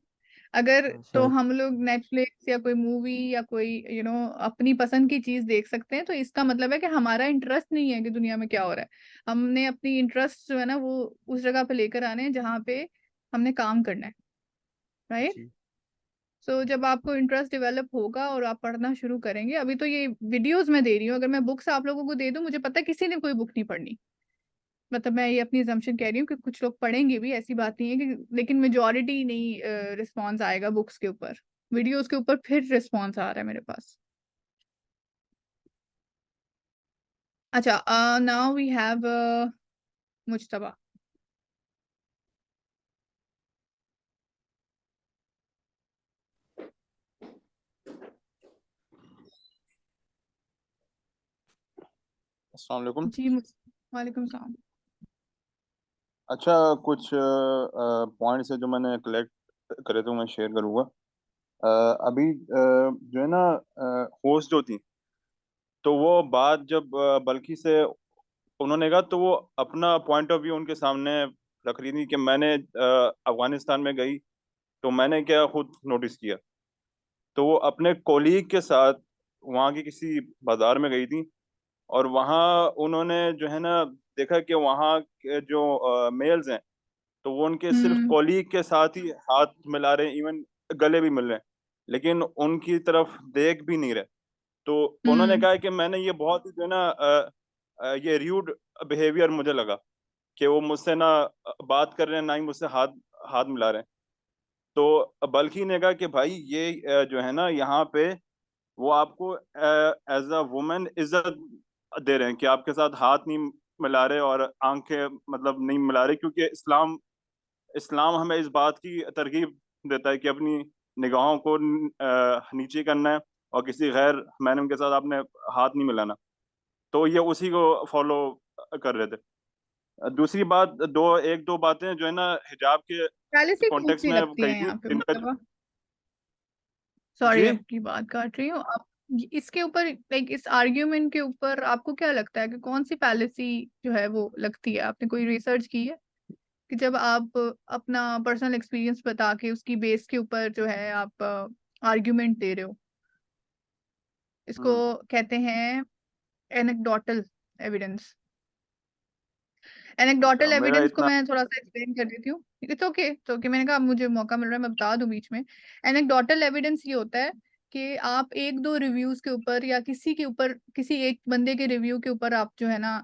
अगर हाँ, तो शायद। हम लोग नेटफ्लिक्स या कोई मूवी या कोई यू नो अपनी पसंद की चीज देख सकते हैं, तो इसका मतलब है कि हमारा इंटरेस्ट नहीं है कि दुनिया में क्या हो रहा है। हमने अपनी इंटरेस्ट जो है ना वो उस जगह पे लेकर आने हैं जहाँ पे हमने काम करना है, राइट? जी। सो जब आपको इंटरेस्ट डेवलप होगा और आप पढ़ना शुरू करेंगे, अभी तो ये वीडियोस मैं दे रही हूँ, अगर मैं बुक्स आप लोगों को दे दूँ, मुझे पता है किसी ने कोई बुक नहीं पढ़नी। मतलब मैं ये अपनी assumption कह रही हूँ कि कुछ लोग पढ़ेंगे भी, ऐसी बात नहीं है कि, लेकिन मेजोरिटी नहीं रिस्पॉन्स आएगा बुक्स के ऊपर, वीडियोस के ऊपर फिर रिस्पॉन्स आ रहा है मेरे पास। अच्छा नाउ वी हैव मुज्तबा। अस्सलाम वालेकुम। जी वालेकुम सलाम। अच्छा कुछ पॉइंट्स है जो मैंने कलेक्ट करे तो मैं शेयर करूँगा। अभी जो है ना होस्ट जो थी, तो वो बात जब बल्कि से उन्होंने कहा, तो वो अपना पॉइंट ऑफ व्यू उनके सामने रख रही थी कि मैंने अफगानिस्तान में गई तो मैंने क्या खुद नोटिस किया। तो वो अपने कोलीग के साथ वहाँ की किसी बाजार में गई थी, और वहाँ उन्होंने जो है ना देखा कि वहाँ के जो मेल्स हैं, तो वो उनके सिर्फ हम्म कोलीग के साथ ही हाथ मिला रहे हैं, इवन गले भी मिल रहे हैं, लेकिन उनकी तरफ देख भी नहीं रहे। तो उन्होंने हम्म कहा कि मैंने ये बहुत ही जो है ना ये र्यूड बिहेवियर मुझे लगा कि वो मुझसे ना बात कर रहे हैं, ना ही मुझसे हाथ हाथ मिला रहे हैं। तो बल्कि ने कहा कि भाई ये जो है ना यहाँ पे वो आपको एज अ वुमेन इज्जत दे रहे हैं कि आपके साथ हाथ नहीं मिला रहे और आंखें मतलब नहीं मिला रहे, क्योंकि इस्लाम इस्लाम हमें इस बात की तरगीब देता है कि अपनी निगाहों को नीचे करना है और किसी गैर महरम के साथ आपने हाथ नहीं मिलाना। तो ये उसी को फॉलो कर रहे थे। दूसरी बात, एक दो बातें जो है ना हिजाब के पॉलिसी कौन कॉन्टेक्स्ट सी में लगती कही है थी यहाँ पे, इनका। मतलब सॉरी जी आपकी बात काट रही हूँ। आप इसके ऊपर, लाइक इस आर्ग्यूमेंट के ऊपर आपको क्या लगता है कि कौन सी पॉलिसी जो है वो लगती है? आपने कोई रिसर्च की है कि जब आप अपना पर्सनल एक्सपीरियंस बता के उसकी बेस के ऊपर जो है आप आर्ग्यूमेंट दे रहे हो? इसको हम्म कहते हैं एनेक्डोटल एविडेंस। एनेक्डोटल अच्छा, मेरा एविडेंस को इतना। मैं थोड़ा सा एक्सप्लेन कर देती हूँ। इट्स ओके, तो कि मैंने कहा अब मुझे मौका मिल रहा है मैं बता दूं बीच में। एनेक्डोटल एविडेंस ये होता है कि आप एक दो रिव्यूज के ऊपर या किसी के ऊपर, किसी एक बंदे के रिव्यू के ऊपर आप जो है ना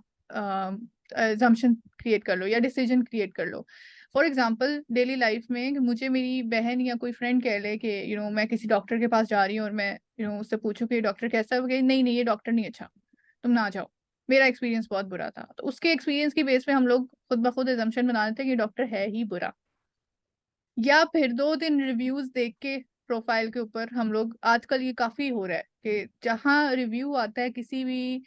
assumption क्रिएट कर लो या डिसीजन क्रिएट कर लो। फॉर एग्जाम्पल डेली लाइफ में कि मुझे मेरी बहन या कोई फ्रेंड कह ले कि मैं किसी डॉक्टर के पास जा रही हूँ और मैं उससे पूछूं कि डॉक्टर कैसा है, वो कहे नहीं नहीं ये डॉक्टर नहीं अच्छा, तुम ना जाओ, मेरा एक्सपीरियंस बहुत बुरा था। तो उसके एक्सपीरियंस की बेस पे हम लोग खुद ब खुद एजम्पशन बना लेते हैं कि डॉक्टर है ही बुरा। या फिर दो दिन रिव्यूज देख के प्रोफाइल के ऊपर हम लोग, आजकल ये काफी हो रहा है कि जहाँ रिव्यू आता है किसी भी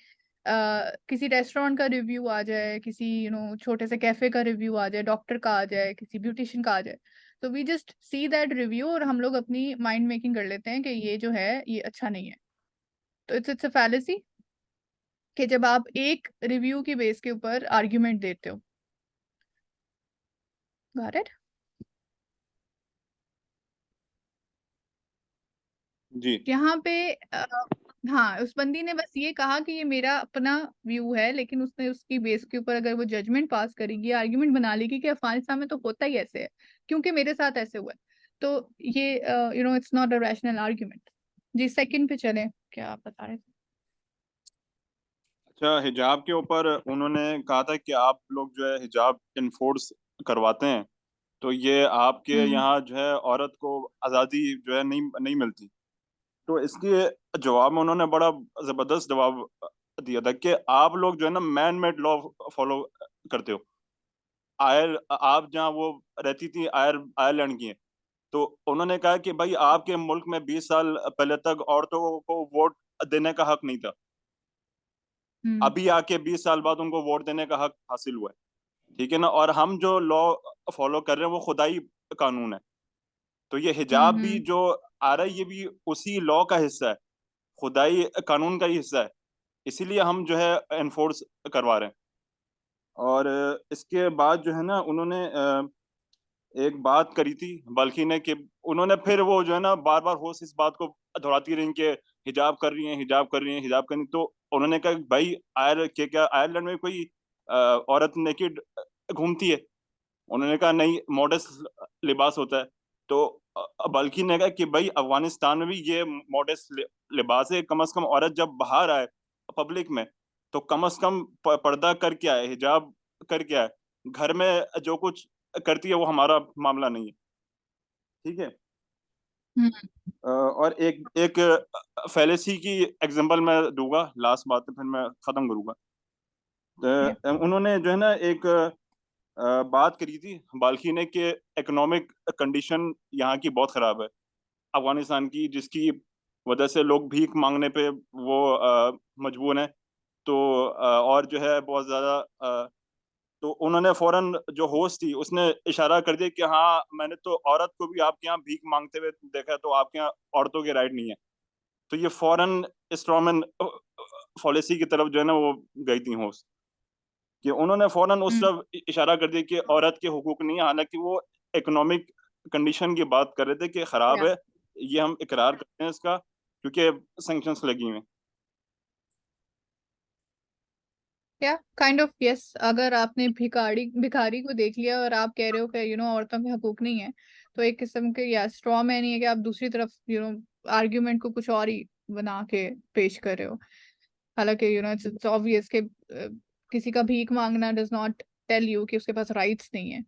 किसी रेस्टोरेंट का रिव्यू आ जाए, किसी छोटे से कैफे का रिव्यू आ जाए, डॉक्टर का आ जाए, किसी ब्यूटिशियन का आ जाए, तो we just see that review और हम लोग अपनी माइंड मेकिंग कर लेते हैं कि ये जो है ये अच्छा नहीं है। तो इट्स अ फैलेसी कि जब आप एक रिव्यू की बेस के ऊपर आर्ग्यूमेंट देते हो। Got it? जी यहाँ पे हाँ, उस बंदी ने बस ये कहा कि ये मेरा अपना व्यू है, लेकिन उसने उसकी बेस के ऊपर अगर वो जजमेंट पास करेगी, आर्ग्यूमेंट बना लेगी कि अफगानिस्तान में तो होता ही ऐसे है क्योंकि मेरे साथ ऐसे हुआ है, तो ये it's not a rational argument. जी सेकंड पे चले, क्या आप बता रहे थे? अच्छा, हिजाब के ऊपर उन्होंने कहा था कि आप लोग जो है हिजाब इन्फोर्स करवाते हैं, तो ये आपके हम्म यहाँ जो है औरत को आज़ादी जो है नहीं नहीं मिलती। तो इसके जवाब में उन्होंने बड़ा जबरदस्त जवाब दिया था कि आप लोग जो है ना मैन मेड लॉ फॉलो करते हो। आप जहाँ वो रहती थी आयरलैंड की हैं, तो उन्होंने कहा कि भाई आपके मुल्क में 20 साल पहले तक औरतों को वोट देने का हक नहीं था, हम्म अभी आके 20 साल बाद उनको वोट देने का हक हासिल हुआ है, ठीक है ना। और हम जो लॉ फॉलो कर रहे हैं वो खुदाई कानून है। तो ये हिजाब भी हम्म जो आ रहा है ये भी उसी लॉ का हिस्सा है, खुदाई कानून का ही हिस्सा है, इसीलिए हम जो है एनफोर्स करवा रहे हैं। और इसके बाद जो है ना उन्होंने एक बात करी थी बल्कि ने कि उन्होंने फिर वो जो है ना बार बार होस्ट इस बात को दोहराती रही कि हिजाब कर रही हैं, हिजाब कर रही हैं, हिजाब करनी। तो उन्होंने कहा भाई क्या आयरलैंड में कोई औरत नेकेड घूमती है? उन्होंने कहा नहीं, मॉडेस्ट लिबास होता है। तो बल्कि ने कहा कि भाई अफगानिस्तान में भी ये मॉडेस्ट लिबास है, कम से कम औरत जब बाहर आए पब्लिक में तो कम से कम पर्दा करके आए, हिजाब करके आए। घर में जो कुछ करती है वो हमारा मामला नहीं है, ठीक है। हम्म और एक एक फैलेसी की एग्जांपल मैं दूंगा, लास्ट बात है फिर मैं खत्म करूंगा। yeah. उन्होंने जो है ना एक बात करी थी बाल्की ने कि इकोनॉमिक कंडीशन यहाँ की बहुत खराब है अफगानिस्तान की, जिसकी वजह से लोग भीख मांगने पे वो मजबूर हैं। तो और जो है बहुत ज्यादा तो उन्होंने फौरन, जो होस्ट थी उसने इशारा कर दिया कि हाँ, मैंने तो औरत को भी आपके यहाँ भीख मांगते हुए देखा है, तो आपके यहाँ औरतों के राइट नहीं है। तो ये फौरन स्ट्रॉमैन पॉलिसी की तरफ जो है ना वो गई थी होस्ट, कि उन्होंने फौरन उस तरफ इशारा कर दिया कि औरत के हुकूक नहीं है, हालांकि वो इकोनॉमिक कंडीशन की बात कर रहे थे कि खराब है, ये हम इकरार करते हैं इसका, क्योंकि सैंक्शंस लगी हुई हैं। क्या काइंड ऑफ यस, अगर आपने भिखारी को देख लिया और आप कह रहे हो कि औरतों के हकूक नहीं है, तो एक किस्म के या स्ट्रॉ मैन ही है कि आप दूसरी तरफ आर्ग्यूमेंट को कुछ और ही बना के पेश कर रहे हो। हालांकि इट्स ऑब्वियस कि किसी का भीख मांगना डज नॉट टेल यू कि उसके पास राइट्स नहीं है।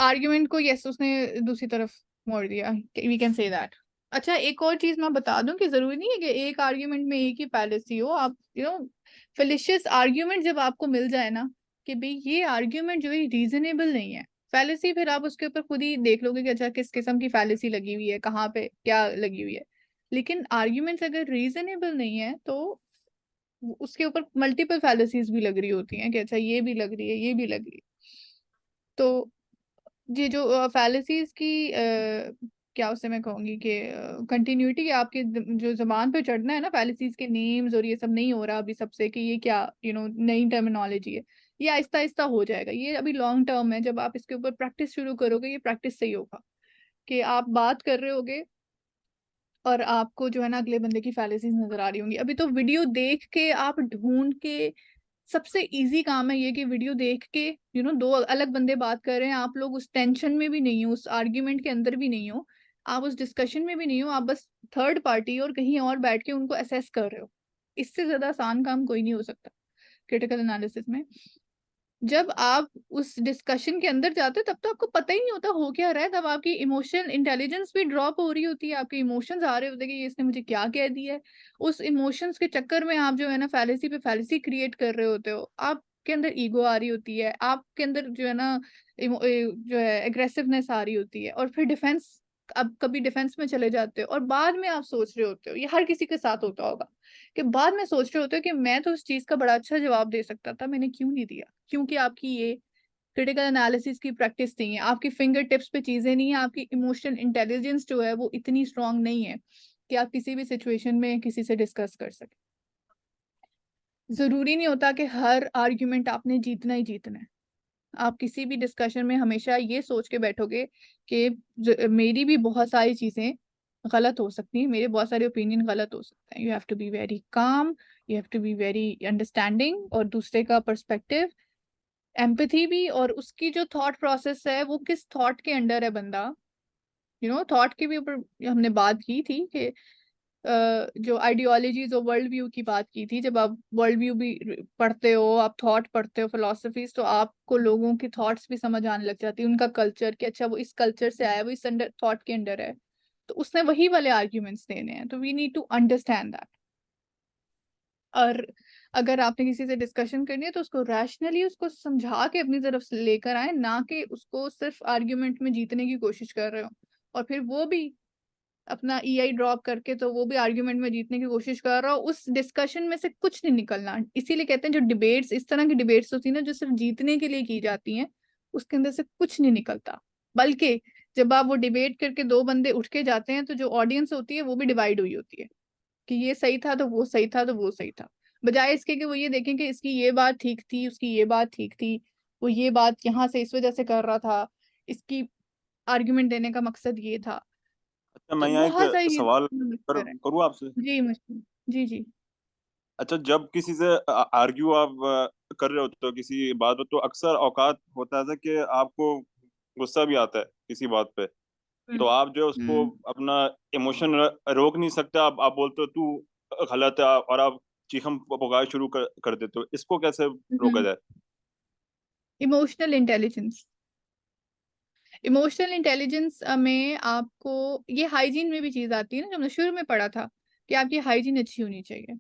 आर्ग्यूमेंट को यस उसने दूसरी तरफ मोड़ दिया, वी कैन से दैट। अच्छा, एक और चीज मैं बता दूं कि जरूरी नहीं है कि एक आर्ग्यूमेंट में एक ही पैलेसी हो। आप फेलिशियस आर्ग्यूमेंट जब आपको मिल जाए ना कि भाई ये आर्ग्यूमेंट जो है रीजनेबल नहीं है, फैलेसी फिर आप उसके ऊपर खुद ही देख लोगे कि अच्छा किस किस्म की फैलेसी लगी हुई है, कहाँ पे क्या लगी हुई है। लेकिन आर्ग्यूमेंट्स अगर रीजनेबल नहीं है तो उसके ऊपर मल्टीपल फैलेसीज भी लग रही होती हैं कि अच्छा ये भी लग रही है, ये भी लग रही है। तो ये जो फैलेसीज की क्या उसे मैं कहूंगी कि कंटिन्यूटी है आपके जो जबान पे चढ़ना है ना, फैलेसीज के नेम्स और ये सब नहीं हो रहा अभी सबसे कि ये क्या नई टर्मिनोलॉजी है। ये आहिस्ता आहिस्ता हो जाएगा, ये अभी लॉन्ग टर्म है। जब आप इसके ऊपर प्रैक्टिस शुरू करोगे, ये प्रैक्टिस से ही होगा कि आप बात कर रहे होगे और आपको जो है ना अगले बंदे की फैलेसीज नजर आ रही होंगी। अभी तो वीडियो देख के आप ढूंढ के, सबसे इजी काम है ये कि वीडियो देख के दो अलग बंदे बात कर रहे हैं, आप लोग उस टेंशन में भी नहीं हो, उस आर्ग्यूमेंट के अंदर भी नहीं हो, आप उस डिस्कशन में भी नहीं हो, आप बस थर्ड पार्टी और कहीं और बैठ के उनको असेस कर रहे हो। इससे ज्यादा आसान काम कोई नहीं हो सकता क्रिटिकल एनालिसिस में। जब आप उस डिस्कशन के अंदर जाते हो तब तो आपको पता ही नहीं होता हो क्या रहा है, तब आपकी इमोशनल इंटेलिजेंस भी ड्रॉप हो रही होती है, आपके इमोशंस आ रहे होते हैं कि इसने मुझे क्या कह दिया है। उस इमोशंस के चक्कर में आप जो है ना फैलेसी पे फैलेसी क्रिएट कर रहे होते हो, आपके अंदर ईगो आ रही होती है, आपके अंदर जो है ना जो है एग्रेसिवनेस आ रही होती है, और फिर डिफेंस, अब कभी डिफेंस में चले जाते हो और बाद में आप सोच रहे होते हो, ये हर किसी के साथ होता होगा कि बाद में सोच रहे होते हो कि मैं तो उस चीज का बड़ा अच्छा जवाब दे सकता था, मैंने क्यों नहीं दिया, क्योंकि आपकी ये क्रिटिकल एनालिसिस की प्रैक्टिस नहीं है, आपकी फिंगर टिप्स पे चीजें नहीं है, आपकी इमोशनल इंटेलिजेंस जो है वो इतनी स्ट्रांग नहीं है कि आप किसी भी सिचुएशन में किसी से डिस्कस कर सके। जरूरी नहीं होता कि हर आर्ग्यूमेंट आपने जीतना ही जीतना है। आप किसी भी डिस्कशन में हमेशा ये सोच के बैठोगे कि मेरी भी बहुत सारी चीजें गलत हो सकती हैं, मेरे बहुत सारे ओपिनियन गलत हो सकते हैं। You have to be very calm, you have to be very understanding, और दूसरे का पर्सपेक्टिव, एम्पैथी भी, और उसकी जो थॉट प्रोसेस है वो किस थॉट के अंडर है बंदा। थॉट के भी ऊपर हमने बात की थी कि जो आइडियोलॉजीज और वर्ल्ड व्यू की बात की थी। जब आप वर्ल्ड व्यू भी पढ़ते हो, आप थॉट पढ़ते हो, फिलोसफीज, तो आपको लोगों की थॉट्स भी समझ आने लग जाती है, उनका कल्चर कि अच्छा वो इस कल्चर से आया, वो इस अंडर थॉट के अंडर है, तो उसने वही वाले आर्ग्यूमेंट्स देने हैं। तो we need to understand that. और अगर आपने किसी से डिस्कशन करनी है तो उसको रैशनली उसको समझा के अपनी तरफ से लेकर आए, ना कि उसको सिर्फ आर्ग्यूमेंट में जीतने की कोशिश कर रहे हो और फिर वो भी अपना ईआई ड्रॉप करके, तो वो भी आर्ग्यूमेंट में जीतने की कोशिश कर रहा हो, उस डिस्कशन में से कुछ नहीं निकलना। इसीलिए कहते हैं जो डिबेट्स, इस तरह की डिबेट्स होती है ना जो सिर्फ जीतने के लिए की जाती हैं, उसके अंदर से कुछ नहीं निकलता। बल्कि जब आप वो डिबेट करके दो बंदे उठ के जाते हैं तो जो ऑडियंस होती है वो भी डिवाइड हुई होती है कि ये सही था तो वो सही था तो वो सही था, बजाय इसके कि वो ये देखें कि इसकी ये बात ठीक थी, उसकी ये बात ठीक थी, वो ये बात यहाँ से इस वजह से कर रहा था, इसकी आर्ग्यूमेंट देने का मकसद ये था। अच्छा, तो मैं यहाँ बहुत सारी एक सवाल चीजें हैं। करूँ आपसे? जी मुश्किल, जी जी। अच्छा, जब किसी से आर्ग्यू आप कर रहे होते हो किसी बात पे, तो अक्सर औकात होता है कि आपको गुस्सा भी आता है किसी बात पे, तो आप जो है उसको हम्म अपना इमोशन रोक नहीं सकते, आप बोलते हो तू गलत है, और आप चीखम पुकार शुरू कर देते हो। इसको कैसे रोका जाए? इमोशनल इंटेलिजेंस, इमोशनल इंटेलिजेंस में आपको ये हाइजीन में भी चीज आती है ना, जो हमने शुरू में पढ़ा था कि आपकी हाइजीन अच्छी होनी चाहिए।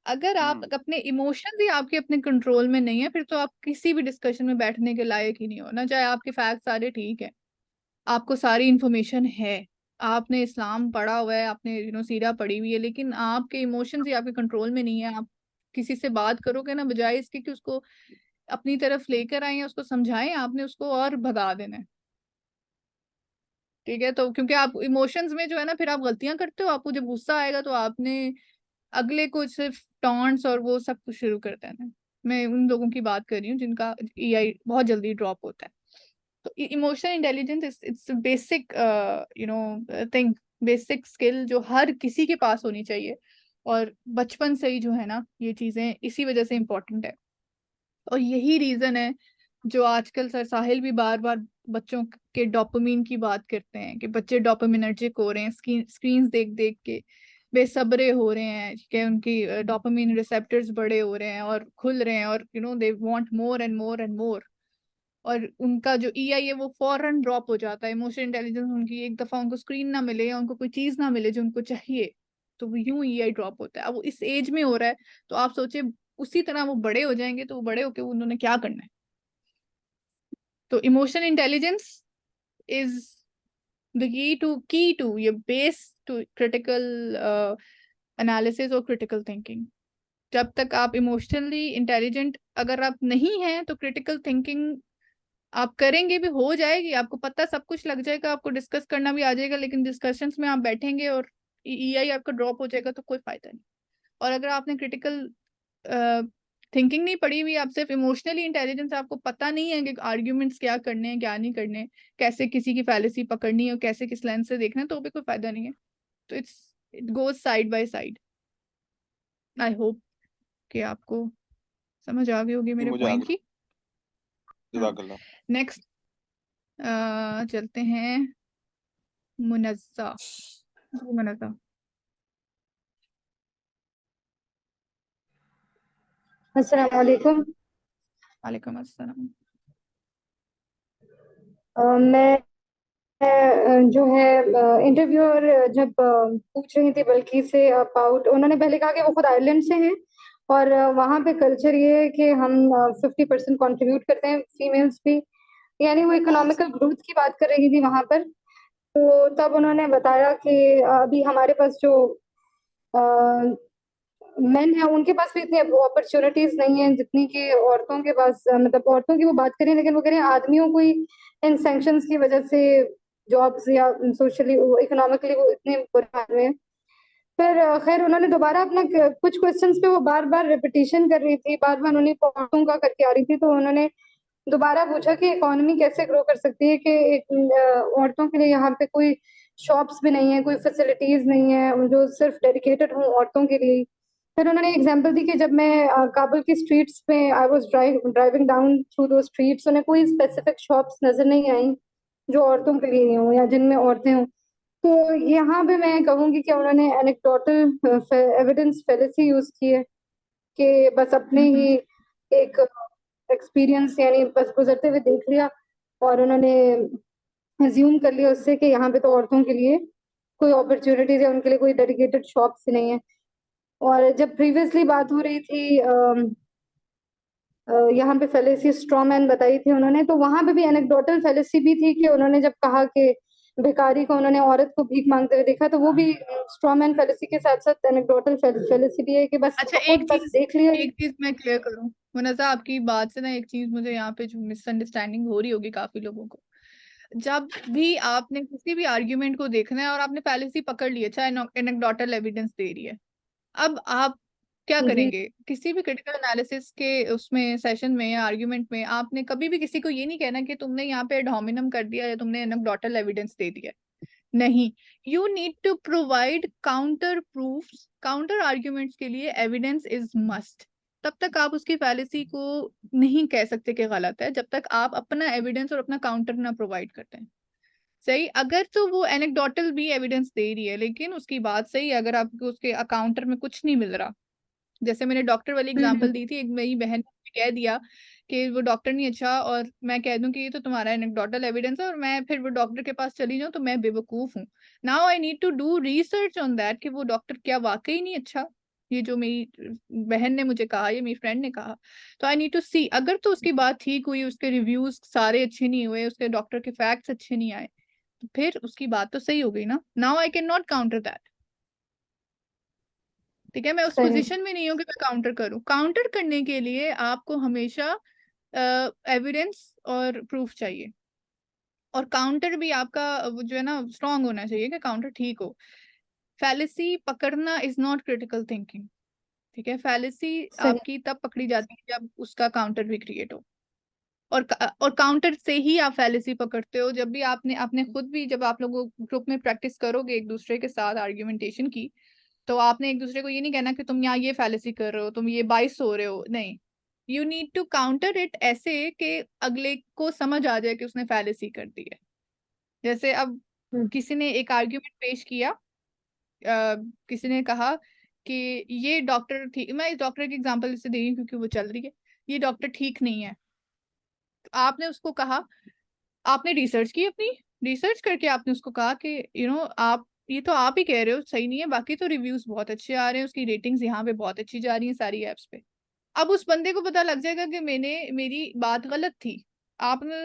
अगर आप अपने इमोशंस ही आपके अपने कंट्रोल में नहीं है, फिर तो आप किसी भी डिस्कशन में बैठने के लायक ही नहीं हो ना। चाहे आपके फैक्ट सारे ठीक है, आपको सारी इंफॉर्मेशन है, आपने इस्लाम पढ़ा हुआ है, आपने सीरा पढ़ी हुई है, लेकिन आपके इमोशंस ही आपके कंट्रोल में नहीं है, आप किसी से बात करोगे ना, बजाय इसके कि उसको अपनी तरफ लेकर आए, उसको समझाएं, आपने उसको और भगा देना है। ठीक है, तो क्योंकि आप इमोशंस में जो है ना फिर आप गलतियां करते हो, आपको जब गुस्सा आएगा तो आपने अगले को सिर्फ टॉन्ट्स और वो सब कुछ शुरू कर देना। मैं उन लोगों की बात कर रही हूँ जिनका EI बहुत जल्दी ड्रॉप होता है। तो emotional intelligence it's basic thing, basic skill जो हर किसी के पास होनी चाहिए, और बचपन से ही जो है ना ये चीजें इसी वजह से इम्पोर्टेंट है। और यही रीजन है जो आजकल सर साहिल भी बार बार बच्चों के डोपामिन की बात करते हैं कि बच्चे डोपामिनर्जिक हो रहे हैं, स्क्रीन्स देख देख के बेसब्रे हो रहे हैं, कि उनकी डोपामिन रिसेप्टर्स बड़े हो रहे हैं और खुल रहे हैं, और they want more and more and more, और उनका जो EI है वो फौरन ड्रॉप हो जाता है। इमोशनल इंटेलिजेंस उनकी एक दफा उनको स्क्रीन ना मिले या उनको कोई चीज ना मिले जो उनको चाहिए, तो वो यूं EI ड्रॉप होता है। अब वो इस एज में हो रहा है, तो आप सोचिए उसी तरह वो बड़े हो जाएंगे तो वो बड़े होके उन्होंने क्या करना है। तो emotional intelligence is the key to ये बेस टू क्रिटिकल एनालिसिस और क्रिटिकल थिंकिंग। जब तक आप इमोशनली इंटेलिजेंट अगर आप नहीं हैं तो क्रिटिकल थिंकिंग आप करेंगे भी हो जाएगी, आपको पता सब कुछ लग जाएगा, आपको डिस्कस करना भी आ जाएगा, लेकिन डिस्कशंस में आप बैठेंगे और EI आपका ड्रॉप हो जाएगा तो कोई फायदा नहीं। और अगर आपने क्रिटिकल थिंकिंग नहीं पढ़ी हुई, आप सिर्फ इमोशनली इंटेलिजेंस, आपको पता नहीं है कि आर्ग्यूमेंट्स क्या करने हैं क्या नहीं करने, कैसे किसी की फैलेसी पकड़नी है और कैसे किस लेंस से देखना है, तो भी कोई फायदा नहीं है। तो it goes side by side. I hope कि आपको समझ आ गई होगी मेरे मुझे आ पॉइंट गई। की। जज़ाकल्लाह। नेक्स्ट चलते हैं मुनज़्ज़ा। जी मुनज़्ज़ा। अस्सलाम वालेकुम। वालेकुम अस्सलाम। मैं जो है इंटरव्यूअर जब पूछ रही थी बल्कि से अबाउट, उन्होंने पहले कहा कि वो खुद आयरलैंड से हैं और वहाँ पे कल्चर ये है कि हम 50% कंट्रीब्यूट करते हैं, फीमेल्स भी, यानी वो इकोनॉमिकल ग्रोथ की बात कर रही थी वहाँ पर। तो तब उन्होंने बताया कि अभी हमारे पास जो मेन है उनके पास भी इतनी अपॉर्चुनिटीज नहीं है जितनी कि औरतों के पास, मतलब औरतों की वो बात करें, लेकिन वो कह रहे हैं आदमियों को ही इन सैंक्शंस की वजह से जॉब्स या सोशली इकोनॉमिकली वो इतने बुरे हाल में हैं। फिर खैर उन्होंने दोबारा अपना कुछ क्वेश्चंस पे वो बार बार रिपीटिशन कर रही थी, बार बार उन्हें औरतों का करके आ रही थी, तो उन्होंने दोबारा पूछा कि इकोनॉमी कैसे ग्रो कर सकती है कि औरतों के लिए यहाँ पे कोई शॉप्स भी नहीं है, कोई फैसिलिटीज नहीं है जो सिर्फ डेडिकेटेड हों औरतों के लिए। फिर उन्होंने एग्जांपल दी कि जब मैं काबुल की स्ट्रीट्स में I was driving down through दो स्ट्रीट्स, उन्हें कोई स्पेसिफिक शॉप्स नजर नहीं आई जो औरतों के लिए हों या जिनमें औरतें हों। तो यहाँ पे मैं कहूँगी कि उन्होंने एनेक्डोटल एविडेंस फेलेसी यूज की है कि बस अपने ही एक एक्सपीरियंस यानी बस गुजरते हुए देख लिया और उन्होंने अज्यूम कर लिया उससे कि यहाँ पे तो औरतों के लिए कोई अपॉर्चुनिटीज या उनके लिए कोई डेडिकेटेड शॉप्स नहीं है। और जब प्रीवियसली बात हो रही थी यहाँ पे फेलेसी स्ट्रॉमैन बताई थी उन्होंने, तो वहां पे भी एनेक्डोटल फेलेसी भी थी कि उन्होंने जब कहा कि भिखारी को उन्होंने औरत को भीख मांगते हुए देखा, तो वो भी स्ट्रॉमैन फेलेसी के साथ साथ एनेक्डोटल फेलेसी भी है कि बस अच्छा खुद बस देख लिया। एक चीज मैं क्लियर करूं मुनज़्ज़ा, आपकी बात से ना एक चीज मुझे यहाँ पे जो मिसअंडरस्टैंडिंग हो रही होगी काफी लोगों को। जब भी आपने किसी भी आर्ग्यूमेंट को देखना है और आपने फेलेसी पकड़ ली है, चाहे एनेक्डोटल एविडेंस दे रही है, अब आप क्या जी करेंगे? किसी भी क्रिटिकल एनालिसिस के उसमें सेशन में या आर्ग्यूमेंट में आपने कभी भी किसी को ये नहीं कहना कि तुमने यहाँ पे एड होमिनम कर दिया या तुमने एनेक्डोटल एविडेंस दे दिया। नहीं, you need to provide counter proofs. Counter arguments के लिए एविडेंस इज मस्ट। तब तक आप उसकी फैलेसी को नहीं कह सकते कि गलत है जब तक आप अपना एविडेंस और अपना काउंटर ना प्रोवाइड करते हैं। सही, अगर तो वो एनेक्डोटल भी एविडेंस दे रही है लेकिन उसकी बात सही है, अगर आपको उसके काउंटर में कुछ नहीं मिल रहा, जैसे मैंने डॉक्टर वाली एग्जांपल दी थी, एक मेरी बहन ने कह दिया कि वो डॉक्टर नहीं अच्छा, और मैं कह दूं कि ये तो तुम्हारा एनेक्डोटल एविडेंस है और मैं फिर वो डॉक्टर के पास चली जाऊं, तो मैं बेवकूफ हूँ। Now I need to do research on that कि वो डॉक्टर क्या वाकई नहीं अच्छा, ये जो मेरी बहन ने मुझे कहा, ये मेरी फ्रेंड ने कहा। तो आई नीड टू सी, अगर तो उसकी बात ठीक हुई, उसके रिव्यूज सारे अच्छे नहीं हुए, उसके डॉक्टर के फैक्ट्स अच्छे नहीं आए, तो फिर उसकी बात तो सही हो गई ना। Now I can not counter that. ठीक है, मैं उस सही। पोजीशन में नहीं हूँ कि मैं काउंटर करूं। काउंटर करने के लिए आपको हमेशा एविडेंस और प्रूफ चाहिए, और काउंटर भी आपका जो है ना स्ट्रांग होना चाहिए कि काउंटर ठीक हो। फैलेसी पकड़ना इज नॉट क्रिटिकल थिंकिंग, ठीक है। फैलेसी सही। आपकी तब पकड़ी जाती है जब उसका काउंटर भी क्रिएट हो, और काउंटर से ही आप फैलेसी पकड़ते हो जब भी आपने खुद भी, जब आप लोगों ग्रुप में प्रैक्टिस करोगे एक दूसरे के साथ आर्ग्यूमेंटेशन की, तो आपने एक दूसरे को ये नहीं कहना कि तुम यहाँ ये फैलेसी कर रहे हो, तुम ये बाइस हो रहे हो, नहीं। You need to counter it ऐसे कि अगले को समझ आ जाए कि उसने फैलेसी कर दी है। जैसे अब किसी ने एक आर्ग्यूमेंट पेश किया, किसी ने कहा कि ये डॉक्टर ठीक, मैं इस डॉक्टर की एग्जांपल इससे दे रही हूँ क्योंकि वो चल रही है, ये डॉक्टर ठीक नहीं है। तो आपने उसको कहा, आपने रिसर्च की, अपनी रिसर्च करके आपने उसको कहा कि आप ये तो आप ही कह रहे हो सही नहीं है, बाकी तो रिव्यूज बहुत अच्छे आ रहे हैं, उसकी रेटिंग्स यहाँ पे बहुत अच्छी जा रही हैं सारी एप्स पे। अब उस बंदे को पता लग जाएगा कि मेरी बात गलत थी। आपने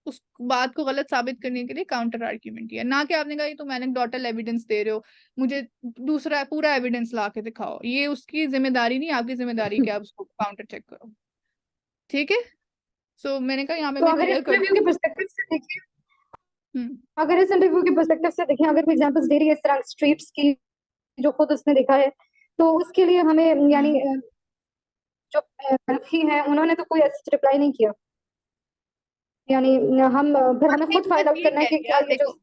उस बात को गलत साबित करने के लिए काउंटर आर्ग्यूमेंट किया, ना कि आपने कहा ये तुम एनेक्डोटल एविडेंस दे रहे हो, मुझे दूसरा पूरा एविडेंस ला के दिखाओ। ये उसकी जिम्मेदारी नहीं, आपकी जिम्मेदारी कि आप उसको काउंटर चेक करो, ठीक है। सो मैंने कहा यहाँ पे तो मैं अगर इस क्लियर कर इंटरव्यू के पर्सपेक्टिव से देखें, दूं। अगर इस इंटरव्यू के पर्सपेक्टिव से देखें, अगर वो एग्जांपल्स दे रही है इस तरह स्ट्रीट्स की जो खुद उसने देखा है, तो उसके लिए हमें यानी जो बल्कि है उन्होंने तो कोई ऐसा रिप्लाई नहीं किया, यानी हम फिर हमें बल्कि खुद ने फाइंड बस आउट ये करना है कह कि क्या दिया, ये जो देखो,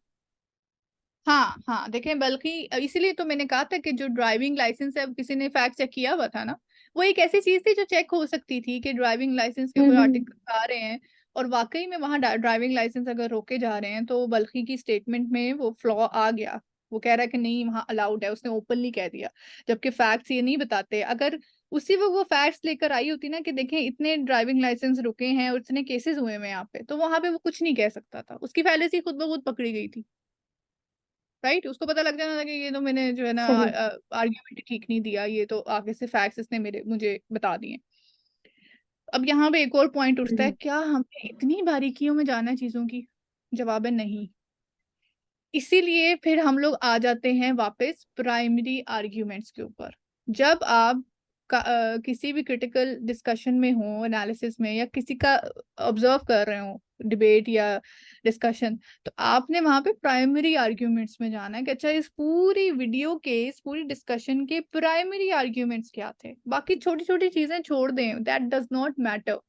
हाँ हाँ देखें, बल्कि इसीलिए तो मैंने कहा था कि जो ड्राइविंग लाइसेंस है, अब किसी ने फैक्ट चेक किया हुआ था ना, वो एक ऐसी चीज थी जो चेक हो सकती थी कि ड्राइविंग लाइसेंस के ऊपर आर्टिकल आ रहे हैं और वाकई में वहां ड्राइविंग लाइसेंस अगर रोके जा रहे हैं, तो बल्कि की स्टेटमेंट में वो फ्लॉ आ गया। वो कह रहा है कि नहीं वहां अलाउड है, उसने ओपनली कह दिया, जबकि फैक्ट्स ये नहीं बताते। अगर उसी वक्त वो फैक्ट्स लेकर आई होती ना कि देखें इतने ड्राइविंग लाइसेंस रुके हैं और इतने केसेस हुए हैं यहाँ पे, तो वहां पे वो कुछ नहीं कह सकता था, उसकी फैलेसी खुद ब खुद पकड़ी गई थी, राइट। उसको पता लग जाना था कि ये तो मैंने जो है ना सही। आर्ग्यूमेंट ठीक नहीं दिया, ये तो आगे से फैक्ट्स इसने मुझे बता दिए। अब यहाँ पे एक और पॉइंट उठता है, क्या हमें इतनी बारीकियों में जाना है चीजों की? जवाब है नहीं। इसीलिए फिर हम लोग आ जाते हैं वापस प्राइमरी आर्ग्यूमेंट्स के ऊपर। जब आप किसी भी क्रिटिकल डिस्कशन में हो, एनालिसिस में, या किसी का ऑब्जर्व कर रहे हो डिबेट या डिस्कशन, तो आपने वहां पे प्राइमरी आर्ग्यूमेंट्स में जाना है कि अच्छा इस पूरी वीडियो के, इस पूरी डिस्कशन के प्राइमरी आर्ग्यूमेंट्स क्या थे। बाकी छोटी छोटी चीजें छोड़ दें, that does not matter.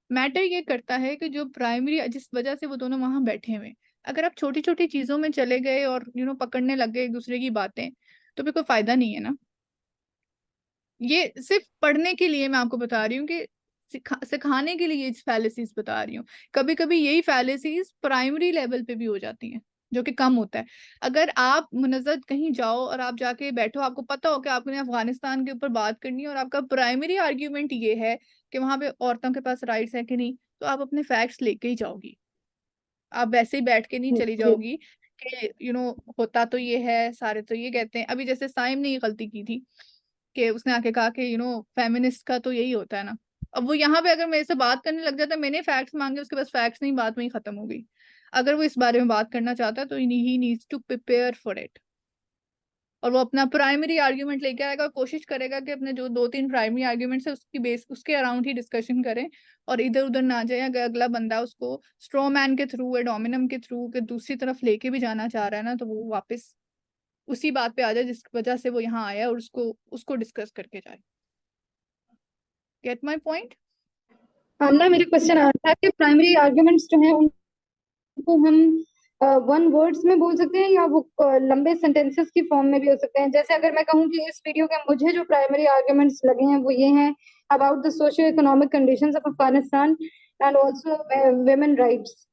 Matter ये करता है कि जो प्राइमरी, जिस वजह से वो दोनों वहां बैठे हुए, अगर आप छोटी छोटी चीजों में चले गए और पकड़ने लग गए एक दूसरे की बातें, तो फिर कोई फायदा नहीं है ना। ये सिर्फ पढ़ने के लिए मैं आपको बता रही हूँ कि सिखाने के लिए फैलेसीज बता रही हूँ। कभी कभी यही फैलेसीज प्राइमरी लेवल पे भी हो जाती हैं, जो कि कम होता है। अगर आप मुनज़्ज़त कहीं जाओ और आप जाके बैठो, आपको पता हो कि आपने अफगानिस्तान के ऊपर बात करनी है और आपका प्राइमरी आर्ग्यूमेंट ये है कि वहां पे औरतों के पास राइट्स है कि नहीं, तो आप अपने फैक्ट्स लेके ही जाओगी। आप वैसे ही बैठ के नहीं चली जी। जाओगी कि होता तो ये है, सारे तो ये कहते हैं। अभी जैसे साइम ने ये गलती की थी कि उसने आके कहा कि फेमिनिस्ट का तो यही होता है ना। अब वो यहाँ पे अगर मेरे से बात करने लग जाता, मैंने फैक्ट्स मांगे, उसके पास फैक्ट्स नहीं, बात वहीं खत्म हो गई। अगर वो इस बारे में बात करना चाहता है तो he needs to prepare for it, और वो अपना प्राइमरी आर्ग्यूमेंट लेके आएगा और कोशिश करेगा कि अपने जो 2-3 प्राइमरी आर्ग्यूमेंट्स है उसकी बेस, उसके अराउंड ही डिस्कशन करें, और इधर उधर ना जाए। अगर अगला बंदा उसको स्ट्रॉ मैन के थ्रू या डोमिनम के थ्रू के दूसरी तरफ लेके भी जाना चाह रहा है ना, तो वो वापस उसी बात पे आ जाए जिस वजह से वो यहाँ आया, और उसको उसको डिस्कस करके जाए। Get my point? आमना, मेरा क्वेश्चन आ रहा था कि प्राइमरी आर्ग्यूमेंट्स जो हैं उनको हम वन वर्ड्स में बोल सकते हैं, या वो लंबे सेंटेंसेस की फॉर्म में भी हो सकते हैं? जैसे अगर मैं कहूँ कि इस वीडियो के मुझे जो प्राइमरी आर्ग्यूमेंट्स लगे हैं वो ये हैं, about the socio economic conditions of Afghanistan and also women rights,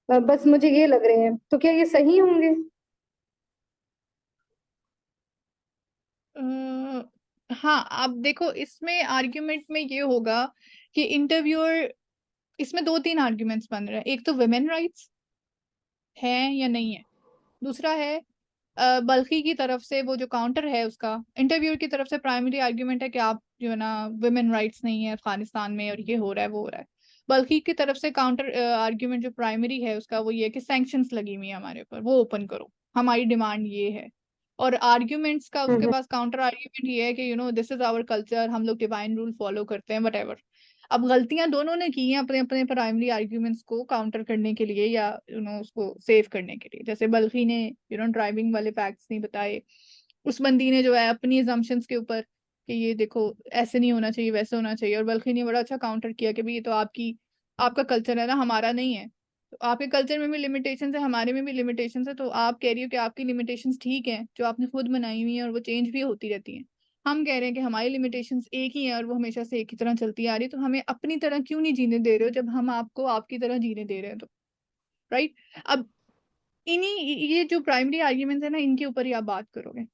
बस मुझे ये लग रहे हैं, तो क्या ये सही होंगे? हाँ, आप देखो, इसमें आर्ग्यूमेंट में ये होगा कि इंटरव्यूअर, इसमें 2-3 आर्ग्यूमेंट्स बन रहे हैं। एक तो वुमेन राइट्स है या नहीं है, दूसरा है बल्कि की तरफ से वो जो काउंटर है उसका, इंटरव्यूअर की तरफ से प्राइमरी आर्ग्यूमेंट है कि आप जो है ना वुमेन राइट्स नहीं है अफगानिस्तान में, और ये हो रहा है वो हो रहा है। बल्कि की तरफ से काउंटर आर्ग्यूमेंट जो प्राइमरी है उसका वो ये है कि सैंक्शंस लगी हुई है हमारे ऊपर, वो ओपन करो, हमारी डिमांड ये है। और आर्ग्यूमेंट्स का उसके पास काउंटर आर्ग्यूमेंट ये है कि दिस इज आवर कल्चर, हम लोग डिवाइन रूल फॉलो करते हैं, वट अब गलतियां दोनों ने की हैं अपने अपने प्राइमरी आर्ग्यूमेंट्स को काउंटर करने के लिए या उसको सेव करने के लिए। जैसे बल्कि ने ड्राइविंग वाले फैक्ट्स नहीं बताए, उस बंदी ने जो है अपनी assumptions के ऊपर कि ये देखो ऐसे नहीं होना चाहिए वैसे होना चाहिए, और बल्कि ने बड़ा अच्छा काउंटर किया कि भाई ये तो आपका कल्चर है ना, हमारा नहीं है। तो आपके कल्चर में भी लिमिटेशंस है, हमारे में भी लिमिटेशंस है, तो आप कह रही हो कि आपकी लिमिटेशंस ठीक है जो आपने खुद बनाई हुई है और वो चेंज भी होती रहती हैं। हम कह रहे हैं कि हमारी लिमिटेशंस एक ही है और वो हमेशा से एक ही तरह चलती आ रही है, तो हमें अपनी तरह क्यों नहीं जीने दे रहे हो जब हम आपको आपकी तरह जीने दे रहे हैं। तो राइट, अब इन्हीं ये जो प्राइमरी आर्ग्यूमेंट्स है ना, इनके ऊपर ही आप बात करोगे।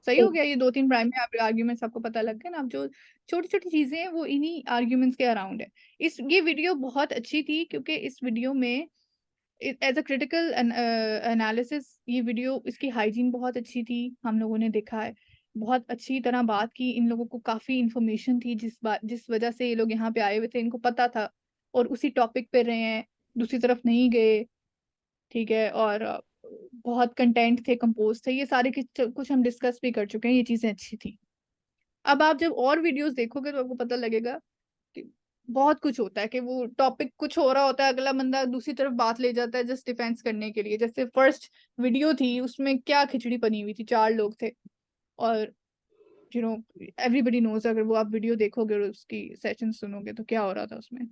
सही हो गया, ये 2-3 प्राइमरी आर्ग्यूमेंट्स आपको पता लग गए ना। अब जो छोटी छोटी चीजें हैं वो इन्हीं आर्ग्यूमेंट्स के अराउंड है। ये वीडियो बहुत अच्छी थी क्योंकि इस वीडियो में एज अ क्रिटिकल एनालिसिस ये वीडियो, इसकी हाइजीन बहुत अच्छी थी, हम लोगों ने देखा है। बहुत अच्छी तरह बात की, इन लोगों को काफी इंफॉर्मेशन थी जिस वजह से ये लोग यहाँ पे आए हुए थे, इनको पता था और उसी टॉपिक पे रहे हैं, दूसरी तरफ नहीं गए। ठीक है, और बहुत कंटेंट थे, कंपोज थे, ये सारे कुछ हम डिस्कस भी कर चुके हैं, ये चीजें अच्छी थी। अब आप जब और वीडियोस देखोगे तो आपको पता लगेगा कि बहुत कुछ होता है कि वो टॉपिक कुछ हो रहा होता है, अगला बंदा दूसरी तरफ बात ले जाता है जस्ट डिफेंस करने के लिए। जैसे फर्स्ट वीडियो थी उसमें क्या खिचड़ी बनी हुई थी, 4 लोग थे और यू नो एवरीबडी नोज, अगर वो आप वीडियो देखोगे और उसकी सेशन सुनोगे तो क्या हो रहा था उसमें।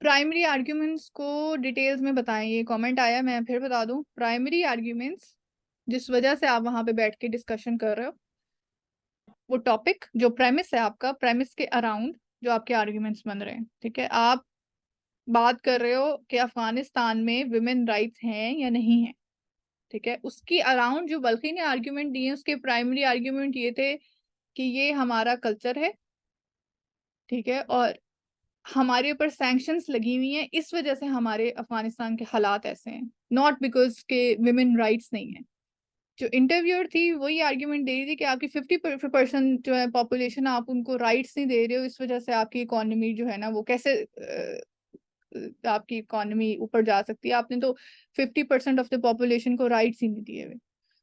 प्राइमरी आर्ग्यूमेंट्स को डिटेल्स में बताएं, ये कमेंट आया, मैं फिर बता दूं। प्राइमरी आर्ग्यूमेंट्स जिस वजह से आप वहां पे बैठ के डिस्कशन कर रहे हो, वो टॉपिक जो प्रेमिस है आपका, प्रेमिस के अराउंड जो आपके आर्ग्यूमेंट्स बन रहे हैं। ठीक है, आप बात कर रहे हो कि अफगानिस्तान में विमेन राइट्स हैं या नहीं है। ठीक है, उसकी अराउंड जो बल्कि ने आर्ग्यूमेंट दिए, उसके प्राइमरी आर्ग्यूमेंट ये थे कि ये हमारा कल्चर है। ठीक है, और हमारे ऊपर सैंक्शंस लगी हुई हैं, इस वजह से हमारे अफगानिस्तान के हालात ऐसे हैं, नॉट बिकॉज के विमेन राइट्स नहीं है। जो इंटरव्यूअर थी वही आर्ग्यूमेंट दे रही थी कि आपकी 50% जो है पॉपुलेशन, आप उनको राइट्स नहीं दे रहे हो, इस वजह से आपकी इकोनॉमी जो है ना वो कैसे आपकी इकोनॉमी ऊपर जा सकती है। आपने तो 50% ऑफ द पॉपुलेशन को राइट्स ही नहीं दिए हुए।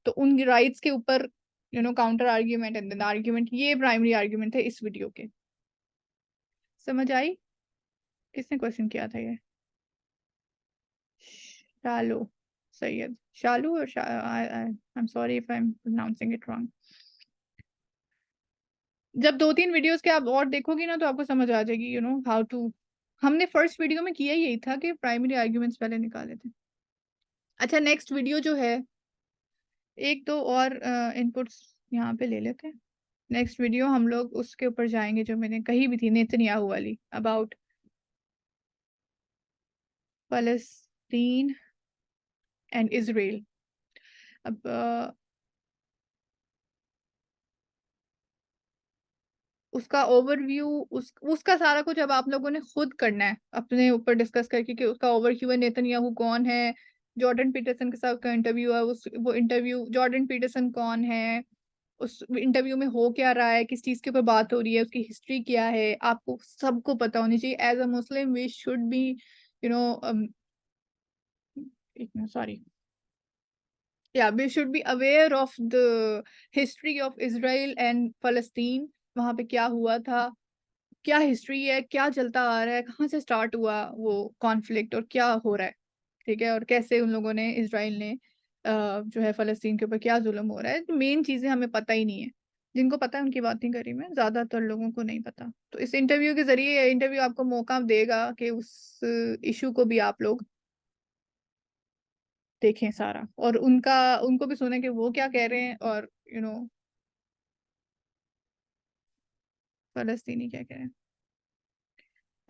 तो उन राइट्स के ऊपर counter argument and then argument, ये प्राइमरी आर्ग्यूमेंट थे इस वीडियो के। समझ आई? किसने क्वेश्चन किया था ये? शालू सैयद, शालू और I am sorry if I am pronouncing it wrong. जब 2-3 वीडियोस के आप और देखोगी ना तो आपको समझ आ जाएगी हाउ टू। हमने फर्स्ट वीडियो में किया यही था कि प्राइमरी आर्ग्यूमेंट्स पहले निकाले थे। अच्छा, नेक्स्ट वीडियो जो है, एक दो और इनपुट्स यहाँ पे ले लेते हैं। नेक्स्ट वीडियो हम लोग उसके ऊपर जाएंगे जो मैंने कही भी थी, नेतन्याहू वाली, अबाउट फलस्तीन एंड इजराइल। अब उसका ओवरव्यू, उसका सारा कुछ अब आप लोगों ने खुद करना है अपने ऊपर डिस्कस करके कि उसका ओवरव्यू है, नेतन्याहू कौन है, जॉर्डन पीटरसन के साथ का इंटरव्यू है, वो इंटरव्यू जॉर्डन पीटरसन कौन है, उस इंटरव्यू में हो क्या रहा है, किस चीज के ऊपर बात हो रही है, उसकी हिस्ट्री क्या है, आपको सबको पता होनी चाहिए। As a Muslim we should be you know sorry we should be aware of the history of Israel and फलस्तीन। वहां पे क्या हुआ था, क्या हिस्ट्री है, क्या चलता आ रहा है, कहाँ से स्टार्ट हुआ वो कॉन्फ्लिक्ट और क्या हो रहा है। ठीक है, और कैसे उन लोगों ने, इसराइल ने जो है फलस्तीन के ऊपर क्या जुल्म हो रहा है। तो मेन चीजें हमें पता ही नहीं है, जिनको पता है उनकी बात नहीं करी मैं, ज्यादातर लोगों को नहीं पता। तो इस इंटरव्यू के जरिए, इंटरव्यू आपको मौका देगा कि उस इशू को भी आप लोग देखें सारा, और उनको भी सुने कि वो क्या कह रहे हैं और फलस्तीनी क्या कह रहे हैं।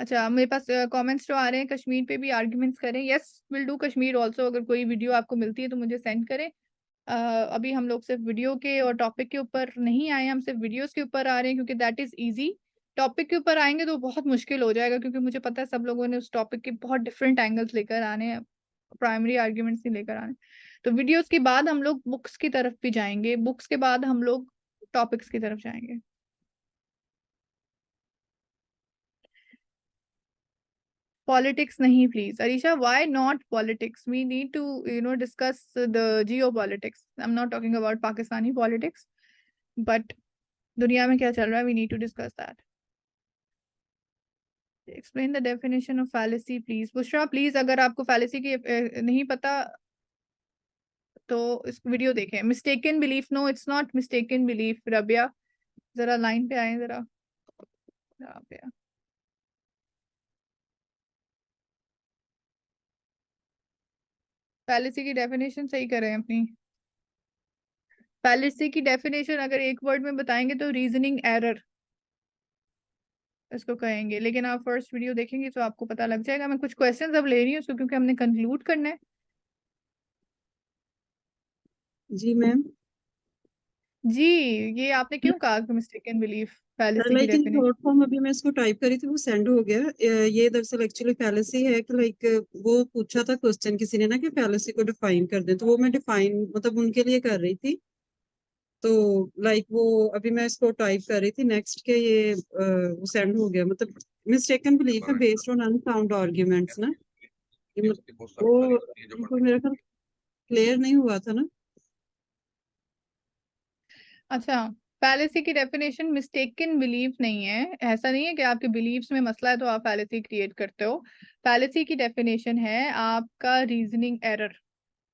अच्छा, मेरे पास कमेंट्स जो आ रहे हैं, कश्मीर पे भी आर्ग्यूमेंट्स करें। Yes, will do Kashmir also. अगर कोई वीडियो आपको मिलती है तो मुझे सेंड करें। अभी हम लोग सिर्फ वीडियो के और टॉपिक के ऊपर नहीं आए, हम सिर्फ वीडियोस के ऊपर आ रहे हैं क्योंकि दैट इज इजी। टॉपिक के ऊपर आएंगे तो बहुत मुश्किल हो जाएगा क्योंकि मुझे पता है सब लोगों ने उस टॉपिक के बहुत डिफरेंट एंगल्स लेकर आने हैं, प्राइमरी आर्ग्यूमेंट्स नहीं लेकर आने। तो वीडियोस के बाद हम लोग बुक्स की तरफ भी जाएंगे, बुक्स के बाद हम लोग टॉपिक्स की तरफ जाएंगे। पॉलिटिक्स नहीं please Areesha, why not politics? We need to discuss the geo politics. I am not talking about Pakistani politics, but दुनिया में क्या चल रहा है, वी नीड टू डिस्कस दैट। Explain the definition of fallacy please. Bushra please, अगर आपको फैलेसी की नहीं पता तो इस वीडियो देखें। Mistaken belief, no it's not mistaken belief. Rabia जरा लाइन पे आए जरा। रबिया फैलेसी की डेफिनेशन सही करें अपनी। फैलेसी की डेफिनेशन अगर एक वर्ड में बताएंगे तो रीजनिंग एरर इसको कहेंगे, लेकिन आप फर्स्ट वीडियो देखेंगे तो आपको पता लग जाएगा। मैं कुछ क्वेश्चंस अब ले रही हूँ उसको, क्योंकि हमने कंक्लूड करना है। जी मैम। जी, ये आपने क्यों कहा कि मिस्टेकन बिलीफ फैलेसी की like in definition? Short form अभी मैं इसको टाइप करी थी, वो सेंड हो गया। ये दरअसल एक्चुअली फैलेसी है कि लाइक वो पूछा था क्वेश्चन किसी ने ना कि फैलेसी को डिफाइन कर दें, तो वो मैं डिफाइन मतलब उनके लिए कर रही थी। तो लाइक वो अभी मैं इसको टाइप कर रही थी नेक्स्ट के ये वो सेंड हो गया। मतलब मिस्टेकन बिलीफ है बेस्ड ऑन अनसाउंड आर्ग्यूमेंट्स ना। वो तो मेरा ख्याल क्लियर नहीं हुआ था ना। अच्छा, फैलेसी की डेफिनेशन मिस्टेकन बिलीफ नहीं है। ऐसा नहीं है कि आपके बिलीव्स में मसला है तो आप फैलेसी क्रिएट करते हो। फैलेसी की डेफिनेशन है आपका रीजनिंग एरर।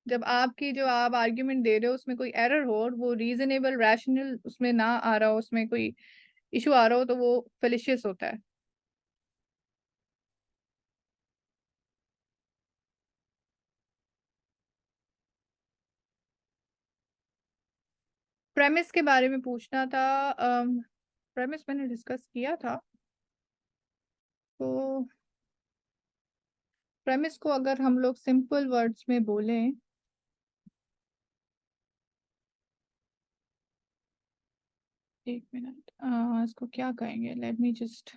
जब आपकी जो आप आर्ग्यूमेंट दे रहे हो उसमें कोई एरर हो और वो रीजनेबल रैशनल उसमें ना आ रहा हो, उसमें कोई इशू आ रहा हो, तो वो फेलिशियस होता है। प्रेमिस के बारे में पूछना था। प्रेमिस मैंने डिस्कस किया था, तो प्रेमिस को अगर हम लोग सिंपल वर्ड्स में बोलें, एक मिनट, इसको क्या कहेंगे, लेट मी जस्ट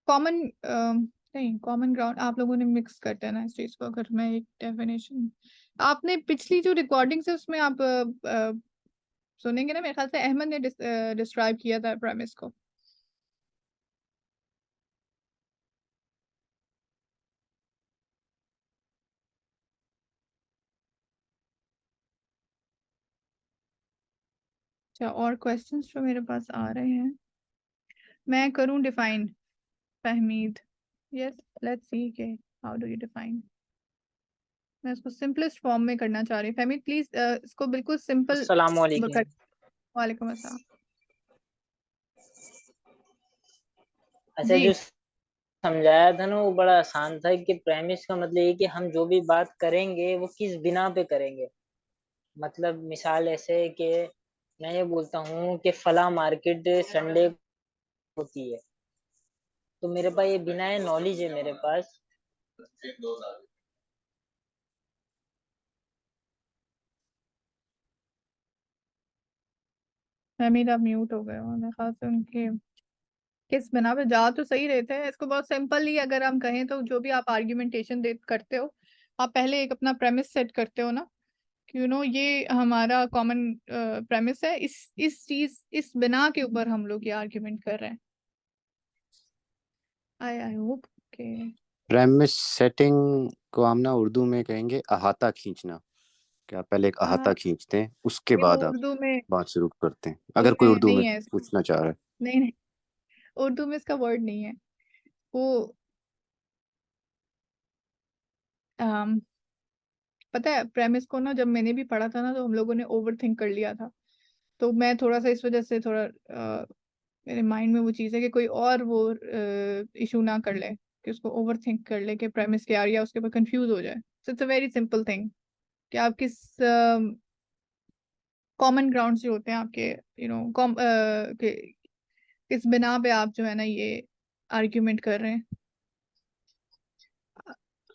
कॉमन नहीं, कॉमन ग्राउंड आप लोगों ने मिक्स कर देना इस चीज को। अगर मैं एक डेफिनेशन, आपने पिछली जो रिकॉर्डिंग्स है उसमें आप सुनेंगे ना, मेरे ख्याल से अहमद ने डिस्क्राइब किया था प्रेमिस को। अच्छा, और क्वेश्चंस जो मेरे पास आ रहे हैं, मैं करूं डिफाइन? फहमीद, यस, लेट्स सी के हाउ डू यू डिफाइन। मैं इसको सिंपलेस्ट फॉर्म में करना चाह रही हूँ। फहमीद प्लीज इसको बिल्कुल सिंपल अस्सलाम वालेकुम। वालेकुम अस्सलाम। अच्छा, जी, जो समझाया था ना वो बड़ा आसान था कि प्रेमिस का मतलब ये कि हम जो भी बात करेंगे वो किस बिना पे करेंगे। मतलब मिसाल ऐसे है कि मैं ये बोलता हूँ कि फला मार्केट संडे होती है, तो मेरे पास ये बिना है नॉलेज है मेरे पास। फहमीद आप म्यूट हो गए हो, मेरे ख्याल से उनके किस बिना पे जा तो सही रहते हैं। इसको बहुत सिंपली अगर हम कहें तो जो भी आप आर्ग्यूमेंटेशन दे करते हो, आप पहले एक अपना प्रेमिस सेट करते हो ना, कि ये हमारा कॉमन प्रेमिस है, इस चीज इस बिना के ऊपर हम लोग ये आर्ग्यूमेंट कर रहे हैं। आई होप के प्रेमिस सेटिंग को हम ना उर्दू में कहेंगे अहाता खींचना। क्या पहले एक अहाता खींचते हैं, उसके वो बाद आप उर्दू में बात शुरू करते हैं, अगर कोई उर्दू में नहीं है। पूछना चाह रहा है। नहीं नहीं, उर्दू में इसका वर्ड नहीं है वो। अम, पता है प्रेमिस को ना जब मैंने भी पढ़ा था ना तो हम लोगों ने ओवर थिंक कर लिया था। तो मैं थोड़ा सा इस वजह से थोड़ा मेरे माइंड में वो चीज़ है कि कोई और वो इशू ना कर ले, कि उसको ओवर थिंक कर ले कि प्रेमिस क्या आ रही है, उसके ऊपर कंफ्यूज हो जाए। So it's a very simple thing कि आप किस कॉमन ग्राउंड जो होते हैं आपके, किस बिना पे आप जो है ना ये आर्ग्यूमेंट कर रहे हैं।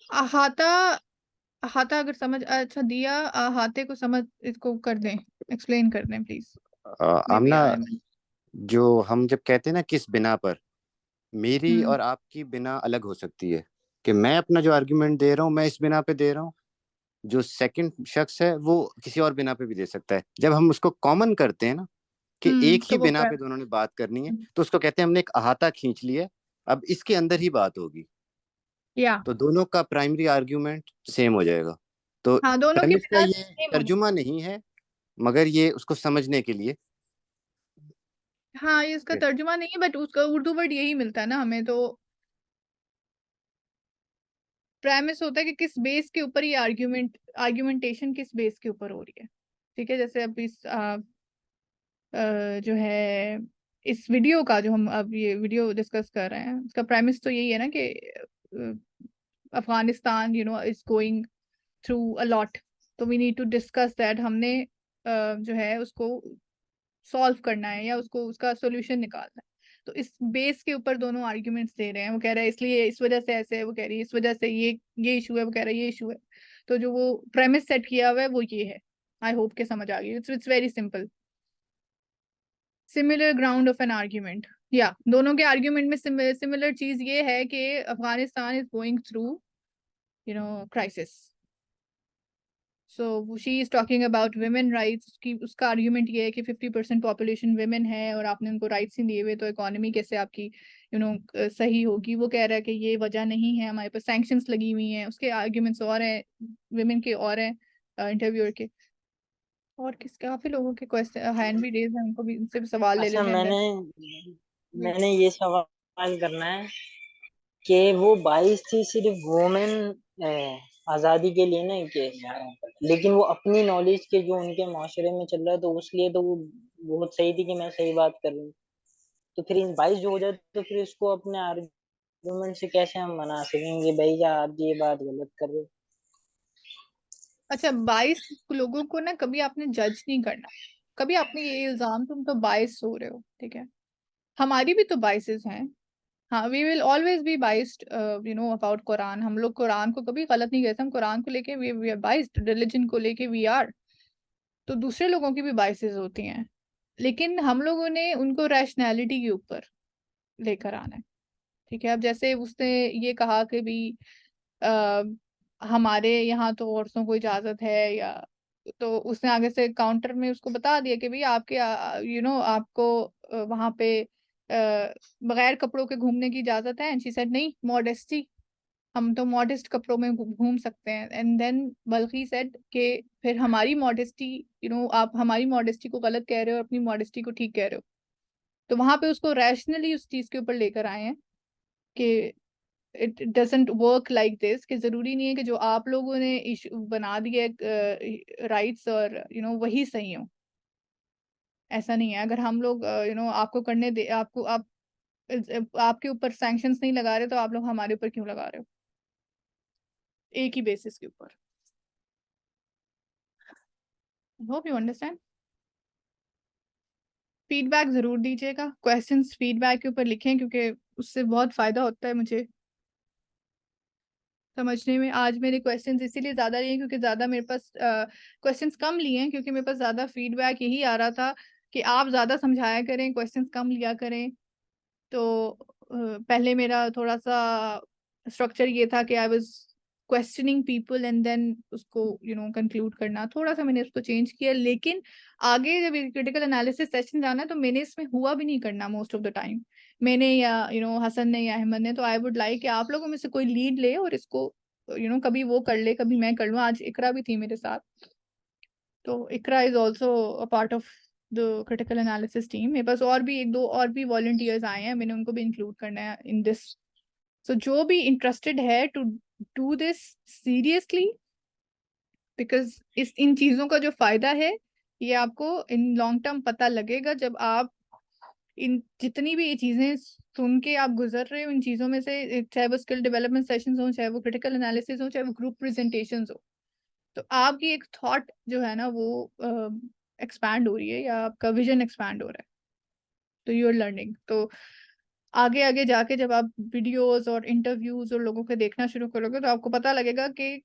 अहाता, अहाता अगर समझ अच्छा दिया, अहाते को समझ इसको कर दें, एक्सप्लेन कर दें प्लीज। मे बी आमना, आई जो हम जब कहते हैं ना किस बिना पर, मेरी हम्म और आपकी बिना अलग हो सकती है। कि मैं अपना जो आर्गुमेंट दे रहा हूँ मैं इस बिना पे दे रहा हूँ, जो सेकंड शख्स है वो किसी और बिना पे भी दे सकता है। जब हम उसको कॉमन करते हैं ना, कि एक तो ही वो बिना पे दोनों ने बात करनी है, तो उसको कहते हैं हमने एक अहाता खींच लिया, अब इसके अंदर ही बात होगी, या तो दोनों का प्राइमरी आर्ग्यूमेंट सेम हो जाएगा। तो हाँ, दोनों के प्रेमिस का बिना ये सेम होना। तर्जुमा नहीं है, मगर ये उसको समझने के लिए हाँ, ये इसका तर्जुमा नहीं है, बट उसका उर्दू वर्ड यही मिलता है ना हमें। तो प्रेमिस होता है कि किस बेस के ऊपर ये आर्ग्यूमेंटेशन किस बेस के ऊपर हो रही है। ठीक है, जैसे अब इस जो है इस वीडियो का, जो हम अब ये वीडियो डिस्कस कर रहे हैं, उसका प्रेमिस तो यही है ना कि Afghanistan is going through a lot, तो we need to discuss that. हमने जो है उसको सॉल्व करना है या उसको उसका सोल्यूशन निकालना है। तो इस बेस के ऊपर दोनों आर्ग्यूमेंट्स दे रहे हैं। वो कह रहा है इसलिए इस वजह से ऐसे है, वो कह रही है इस वजह से ये इशू है, वो कह रहा है ये इशू है। तो जो वो प्रेमिस सेट किया हुआ है वो ये है। आई होप के समझ आ गई। It's very simple. Similar ground of an argument, या दोनों के आर्ग्यूमेंट में सिमिलर चीज ये है कि Afghanistan is going through crisis. So she is talking about women rights की। उसका आर्ग्यूमेंट ये है कि 50% पॉपुलेशन वुमेन है और आपने उनको राइट्स नहीं दिए हुए, तो इकोनॉमी कैसे आपकी सही होगी। वो कह रहा है कि ये वजह नहीं है, हमारे पास सैंक्शंस लगी हुई हैं। उसके आर्ग्यूमेंट्स और हैं, वुमेन के और हैं, इंटरव्यूअर के। और किस काफी लोगों के क्वेश्चन हैंड भी रेज है, उनको भी, उनसे भी सवाल ले अच्छा, लेते हैं। मैंने ये सवाल करना है कि वो 22 थी सिर्फ वुमेन आजादी के लिए नहीं कि, लेकिन वो अपनी नॉलेज के जो उनके माशरे में चल रहा है तो उसलिए तो वो बहुत सही थी कि मैं सही बात कर रही हूँ। तो फिर इन 22 जो हो जाए तो फिर इसको अपने आर्गुमेंट से कैसे हम मना सकेंगे भाई जा आप ये बात गलत कर रहे हो। अच्छा, 22 लोगों को ना कभी आपने जज नहीं करना। कभी आपने ये इल्जाम, तुम तो 22 हो रहे हो, ठीक है, हमारी भी तो बाइसेस हैं। हाँ, we will always be biased about Quran. हम लोग कुरान को कभी गलत नहीं कहते। हम कुरान को लेके वी आर बाइस्ड, रिलीजन को लेके वी आर। तो दूसरे लोगों की भी बाइसेस होती हैं, लेकिन हम लोगों ने उनको रैशनैलिटी के ऊपर लेकर आना है। ठीक है, अब जैसे उसने ये कहा कि भी आ, हमारे यहाँ तो औरतों को इजाजत है, या तो उसने आगे से काउंटर में उसको बता दिया कि भाई आपके आपको वहां पे बगैर कपड़ों के घूमने की इजाजत है। एंड शी सेड नहीं, मॉडेस्टी, हम तो मॉडेस्ट कपड़ों में घूम सकते हैं। एंड देन बल्कि सेड कि फिर हमारी मॉडेस्टी, आप हमारी मॉडेस्टी को गलत कह रहे हो और अपनी मॉडेस्टी को ठीक कह रहे हो। तो वहां पे उसको रैशनली उस चीज के ऊपर लेकर आए हैं कि it doesn't work like this, कि जरूरी नहीं है कि जो आप लोगों ने इशू बना दिए राइट्स और वही सही हो। ऐसा नहीं है। अगर हम लोग आपको करने दे, आपके ऊपर सैंक्शंस नहीं लगा रहे, तो आप लोग हमारे ऊपर क्यों लगा रहे हो एक ही बेसिस के ऊपर। Hope you understand. फीडबैक जरूर दीजिएगा, क्वेश्चंस फीडबैक के ऊपर लिखें, क्योंकि उससे बहुत फायदा होता है मुझे समझने में। आज मेरे क्वेश्चंस इसीलिए ज्यादा लिए क्योंकि ज्यादा मेरे पास क्वेश्चंस कम लिए हैं, क्योंकि मेरे पास ज्यादा फीडबैक यही आ रहा था कि आप ज्यादा समझाया करें, क्वेश्चंस कम लिया करें। तो पहले मेरा थोड़ा सा स्ट्रक्चर ये था कि I was questioning people and then उसको कंक्लूड करना। थोड़ा सा मैंने उसको चेंज किया, लेकिन आगे जब क्रिटिकल एनालिसिस सेशन जाना है तो मैंने इसमें हुआ भी नहीं करना मोस्ट ऑफ द टाइम, मैंने या हसन ने या अहमद ने। तो आई वुड लाइक कि आप लोगों में से कोई लीड ले और इसको कभी वो कर ले, कभी मैं कर लूँ। आज इकरा भी थी मेरे साथ, तो Iqra is also a part of the critical analysis team. मेरे पास और भी एक दो और भी वॉलंटियर्स आए हैं, मैंने उनको भी इंक्लूड करना है इन दिस। सो जो भी इंटरेस्टेड है to do this seriously, because इन चीजों का जो फायदा है ये आपको इन लॉन्ग टर्म पता लगेगा जब आप इन जितनी भी ये चीजें सुन के आप गुजर रहे हो इन चीजों में से, चाहे वो स्किल डेवलपमेंट सेशंस हो, चाहे वो क्रिटिकल एनालिसिस हो, चाहे वो ग्रुप प्रेजेंटेशंस हो, तो आपकी एक थॉट जो है ना वो एक्सपैंड हो रही है, या आपका विजन एक्सपैंड हो रहा है। तो यू आर लर्निंग। तो आगे आगे जाके जब आप वीडियोस और इंटरव्यूज और लोगों के देखना शुरू करोगे तो आपको पता लगेगा कि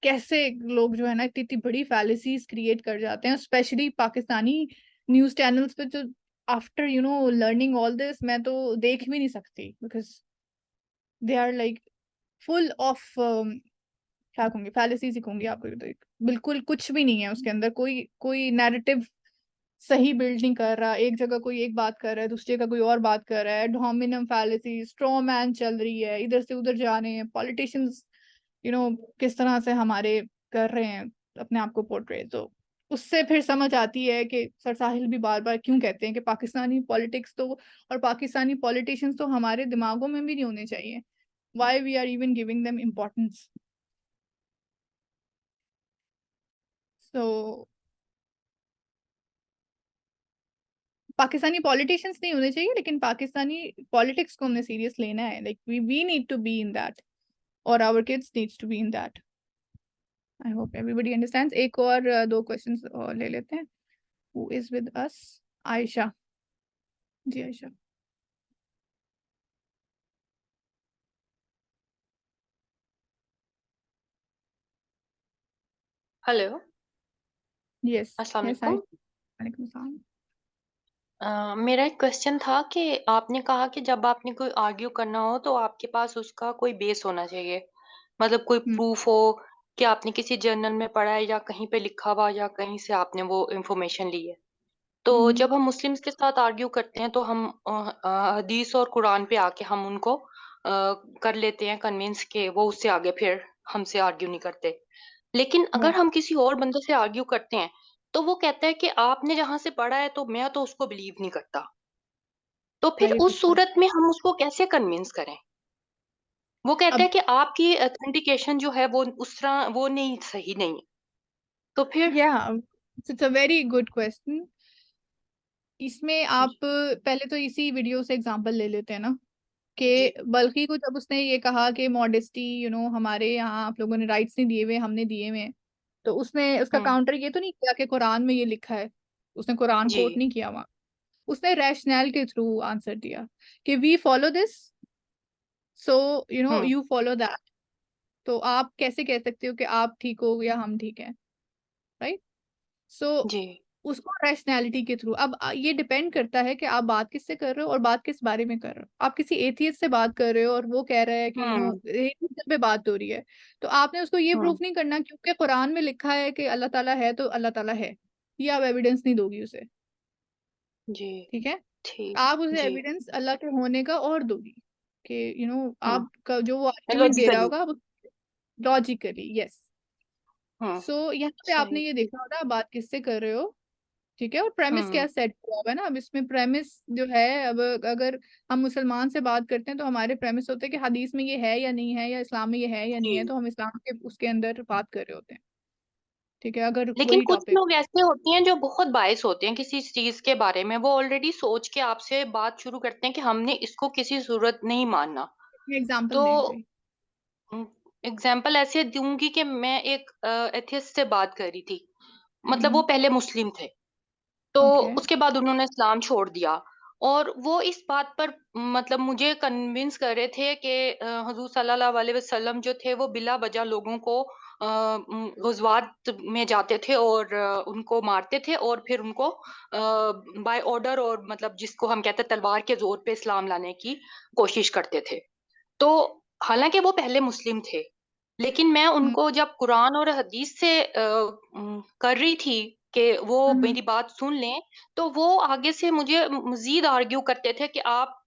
कैसे लोग जो है ना इतनी बड़ी फैलेसीज क्रिएट कर जाते हैं, स्पेशली पाकिस्तानी न्यूज चैनल्स पे। जो आफ्टर लर्निंग ऑल दिस, मैं तो देख भी नहीं सकती, because they are like full of क्या कहूंगी, फैलेसीज ही कहूंगी आपको। तो बिल्कुल कुछ भी नहीं है उसके अंदर, कोई कोई नैरेटिव सही बिल्ड नहीं कर रहा, एक जगह कोई एक बात कर रहा है, दूसरी जगह कोई और बात कर रहा है, डोमिनम फैलेसी, स्ट्रॉ मैन चल रही है, इधर से उधर जा रहे हैं पॉलिटिशियंस, किस तरह से हमारे कर रहे हैं अपने आप को पोर्ट्रे। तो उससे फिर समझ आती है कि सर साहिल भी बार बार क्यों कहते हैं कि पाकिस्तानी पॉलिटिक्स तो और पाकिस्तानी पॉलिटिशियंस तो हमारे दिमागों में भी नहीं होने चाहिए। Why we are even giving them importance. So Pakistani politicians नहीं होने चाहिए, लेकिन पाकिस्तानी पॉलिटिक्स को हमने सीरियस लेना है। Like we need to be in that, और our kids needs to be in that. I hope everybody understands. एक और दो क्वेश्चंस और ले लेते हैं। Who is with us? Ayesha ji. Ayesha hello, yes अस्सलाम यस। वालेकुम। वालेकुम सलाम। मेरा एक क्वेश्चन था कि आपने कहा कि जब आपने कोई आर्ग्यू करना हो तो आपके पास उसका कोई बेस होना चाहिए, मतलब कोई प्रूफ हो कि आपने किसी जर्नल में पढ़ा है या कहीं पे लिखा हुआ या कहीं से आपने वो इंफॉर्मेशन ली है। तो जब हम मुस्लिम्स के साथ आर्ग्यू करते हैं तो हम हदीस और कुरान पे आके हम उनको कर लेते हैं कन्विंस के वो उससे आगे फिर हमसे आर्ग्यू नहीं करते। लेकिन अगर हम किसी और बंदे से आर्ग्यू करते हैं तो वो कहता है कि आपने जहां से पढ़ा है तो मैं तो उसको बिलीव नहीं करता। तो फिर वेरी गुड उस सूरत में हम उसको कैसे कन्विंस करें? वो कहता है अब कि आपकी ऑथेंटिकेशन जो है वो उस तरह वो नहीं सही नहीं है। तो फिर या it's a very good question. इसमें आप पहले तो इसी वीडियो से एग्जांपल ले लेते हैं ना, जी कि बल्कि को जब उसने ये कहा कि मॉडेस्टी हमारे यहाँ आप लोगों ने राइट्स नहीं दिए हुए, हमने दिए हुए हैं, तो उसने उसका हम्म काउंटर ये तो नहीं किया कि कुरान में ये लिखा है। उसने कुरान जी कोट नहीं किया वहां। उसने रैशनैल के थ्रू आंसर दिया कि we follow this, so hmm you follow that. तो आप कैसे कह सकते हो कि आप ठीक हो या हम ठीक हैं, राइट? सो जी उसको रैशनैलिटी के थ्रू। अब ये डिपेंड करता है कि आप बात किससे कर रहे हो और बात किस बारे में कर रहे हो। आप किसी एथियस्ट से बात कर रहे हो और वो कह रहा है कि हम्म रिलीजन पे बात हो रही है, तो आपने उसको ये हम्म प्रूफ नहीं करना क्योंकि कुरान में लिखा है कि अल्लाह ताला है तो अल्लाह ताला है। ये आप एविडेंस नहीं दोगी उसे, जी ठीक है? ठीक आप उसे जी एविडेंस अल्लाह के होने का और दोगी कि हम्म आपका जो वो आर्ग्यूमेंट दे रहा लॉजिकली होगा आप लॉजिकली। यस। हम्म सो यहाँ पे आपने सही ये देखना होता है आप बात किससे कर रहे हो, ठीक है? और प्रेमिस हम्म क्या सेट हुआ हुआ है ना। अब इसमें प्रेमिस जो है, अब अगर हम मुसलमान से बात करते हैं तो हमारे प्रेमिस होते हैं कि हदीस में ये है या नहीं है, या इस्लाम में ये है या नहीं है, जी। तो हम इस्लाम के उसके अंदर बात कर रहे होते हैं, ठीक है? अगर लेकिन वही कुछ टॉपिक। लोग ऐसे होते हैं जो बहुत बायस होते हैं किसी चीज के बारे में, वो ऑलरेडी सोच के आपसे बात शुरू करते हैं कि हमने इसको किसी सूरत नहीं मानना। एग्जाम्पल तो दें कोई। एग्जाम्पल ऐसे दूंगी कि मैं एक एथियस्ट से बात कर रही थी, मतलब वो हम्म। पहले मुस्लिम थे, तो ओके। उसके बाद उन्होंने इस्लाम छोड़ दिया। और वो इस बात पर मतलब मुझे कन्विंस कर रहे थे कि हुजूर सल्लल्लाहु अलैहि वसल्लम जो थे वो बिला वजह लोगों को गज़वात में जाते थे और उनको मारते थे और फिर उनको बाय ऑर्डर और मतलब जिसको हम कहते हैं तलवार के जोर पे इस्लाम लाने की कोशिश करते थे। तो हालांकि वो पहले मुस्लिम थे, लेकिन मैं हम्म। उनको जब कुरान और हदीस से कर रही थी कि वो हम्म। मेरी बात सुन लें, तो वो आगे से मुझे मजीद आर्ग्यू करते थे कि आप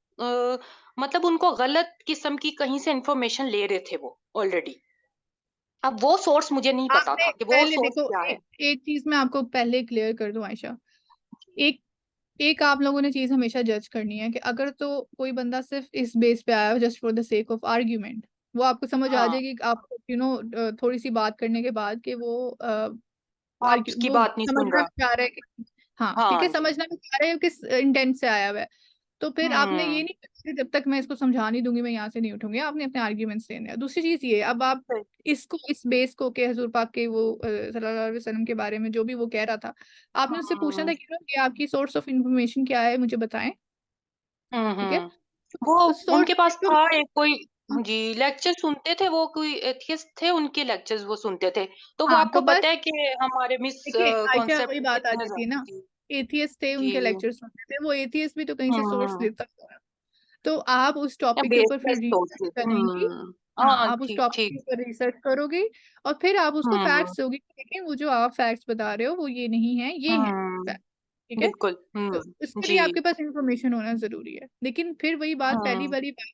मतलब उनको गलत किस्म की कहीं से इंफॉर्मेशन ले रहे थे वो ऑलरेडी। अब वो सोर्स मुझे नहीं पता आपने था कि वो पहले सोर्स देखो, क्या है। एक चीज मैं आपको पहले क्लियर कर दूं आयशा। एक एक आप लोगों ने चीज हमेशा जज करनी है कि अगर तो कोई बंदा सिर्फ इस बेस पे आया हो just for the sake of argument, वो आपको समझ आ हाँ, जाएगी आप थोड़ी सी बात करने के बाद कि वो आप आर्ग्यू उसकी वो बात नहीं सुन समझना रहा। भी चाह रहा है कि हाँ ठीक हाँ है, जी। समझना भी चाह रहे हो किस इंटेंट से आया हुआ है। तो फिर आपने ये हम्म नहीं करना कि जब तक मैं इसको समझा नहीं दूंगी मैं यहाँ से नहीं उठूंगी। आपने अपने आर्ग्यूमेंट्स देने हैं। दूसरी चीज ये, अब आप इसको इस बेस को के हजूर पाक के वो सल्लल्लाहु अलैहि वसल्लम के बारे में जो भी वो कह रहा था, आपने उससे पूछना हम्म था कि आपकी सोर्स ऑफ इंफॉर्मेशन क्या है, मुझे बताएं, ठीक है? हम्म वो तो सोर्स उनके पास था ऑफ एक कोई जी लेक्चर सुनते थे, वो कोई एथियस्ट थे, उनके लेक्चर्स वो सुनते थे। तो वो हाँ, तो आपको पता बस है कि हमारे मिस देखिए आयशा वही कॉन्सेप्ट बात आ कितने जाती है ज्यादा ना, जी। एथियस्ट थे जी उनके लेक्चर सुनते थे, वो एथियस्ट भी तो कहीं से सोर्स हम्म लेता था। तो आप उस या टॉपिक के ऊपर फिर बेसलेस रिसर्च सोर्सेज। करेंगी। हाँ, हाँ आप उस ठीक टॉपिक के ठीक। ऊपर रिसर्च करोगी और फिर आप उसको हम्म फैक्ट्स दोगी कि देखिए वो जो आप फैक्ट्स बता रहे हो वो ये नहीं है, ये है हम्म fact। ठीक है। बिल्कुल। तो उसके जी। लिए आपके पास इंफॉर्मेशन होना जरूरी है, लेकिन फिर वही बात, पहली वाली बात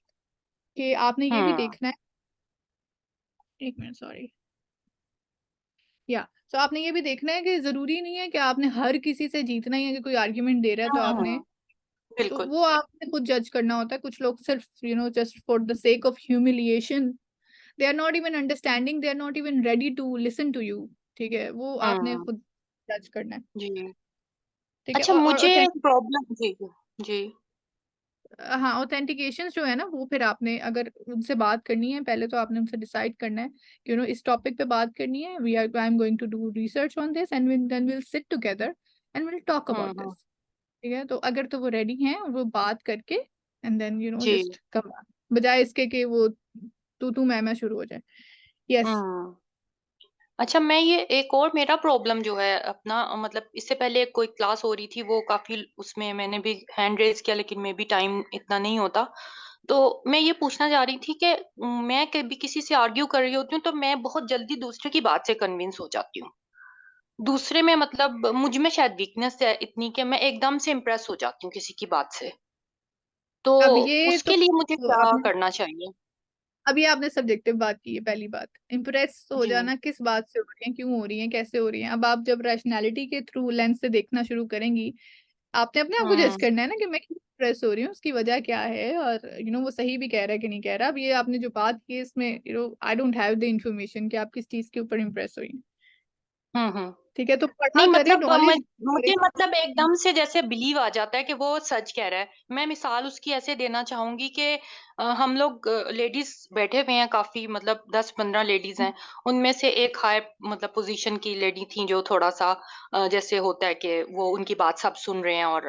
कि आपने ये भी देखना है, एक मिनट सॉरी, या तो आपने ये भी देखना है कि जरूरी नहीं है कि आपने हर किसी से जीतना ही है, कि कोई आर्ग्यूमेंट दे रहा है तो आपने, तो बिल्कुल। वो आपने खुद जज करना होता है। कुछ लोग सिर्फ just for the sake of humiliation, they are not even understanding, they are not even ready to listen to you, ठीक है, वो आपने खुद जज करना है, जी। ठीक है। अच्छा, और मुझे प्रॉब्लम, जी जी। हाँ, ऑथेंटिकेशन जो है ना, वो फिर आपने अगर उनसे बात करनी है, पहले तो आपने उनसे डिसाइड करना है कि इस टॉपिक पे बात करनी है, I am going to do research on this and then will sit together and will talk about this, ठीक है। तो अगर तो वो रेडी हैं और वो बात करके एंड देन जी। जस्ट कम, बजाय इसके कि वो तू मैं शुरू हो जाए। यस। अच्छा, मैं ये एक और मेरा प्रॉब्लम जो है अपना, मतलब इससे पहले कोई क्लास हो रही थी, वो काफी, उसमें मैंने भी हैंड रेज किया, लेकिन मे बी टाइम इतना नहीं होता। तो मैं ये पूछना चाह रही थी कि मैं कभी किसी से आर्ग्यू कर रही होती हूँ तो मैं बहुत जल्दी दूसरे की बात से कन्विंस हो जाती हूँ। दूसरे में मतलब मुझ में शायद वीकनेस है इतनी कि मैं एकदम से इम्प्रेस हो जाती हूँ किसी की बात से। तो अब ये तो उसके लिए मुझे क्या आपने करना चाहिए? अभी आपने सब्जेक्टिव बात की है। पहली बात, इम्प्रेस हो जी। जाना किस बात से हो रही है, क्यों हो रही है, कैसे हो रही है। अब आप जब रैशनैलिटी के थ्रू लेंस से देखना शुरू करेंगी, आपने अपने आप को जज करना है ना कि मैं क्यों इम्प्रेस हो रही हूँ, उसकी वजह क्या है, और वो सही भी कह रहा है कि नहीं कह रहा। अब ये आपने जो बात की है, इसमें I don't have the information कि आप किस चीज के ऊपर इम्प्रेस हुई हैं, हम्म। ठीक है। तो पढ़ा नहीं करें, मतलब नॉलेज मुझे करें। मतलब एकदम से जैसे बिलीव आ जाता है कि वो सच कह रहा है। मैं मिसाल उसकी ऐसे देना चाहूंगी कि हम लोग लेडीज बैठे हुए हैं काफी, मतलब 10-15 लेडीज हैं। उनमें से एक हाई मतलब पोजीशन की लेडी थी जो थोड़ा सा जैसे होता है कि वो उनकी बात सब सुन रहे हैं, और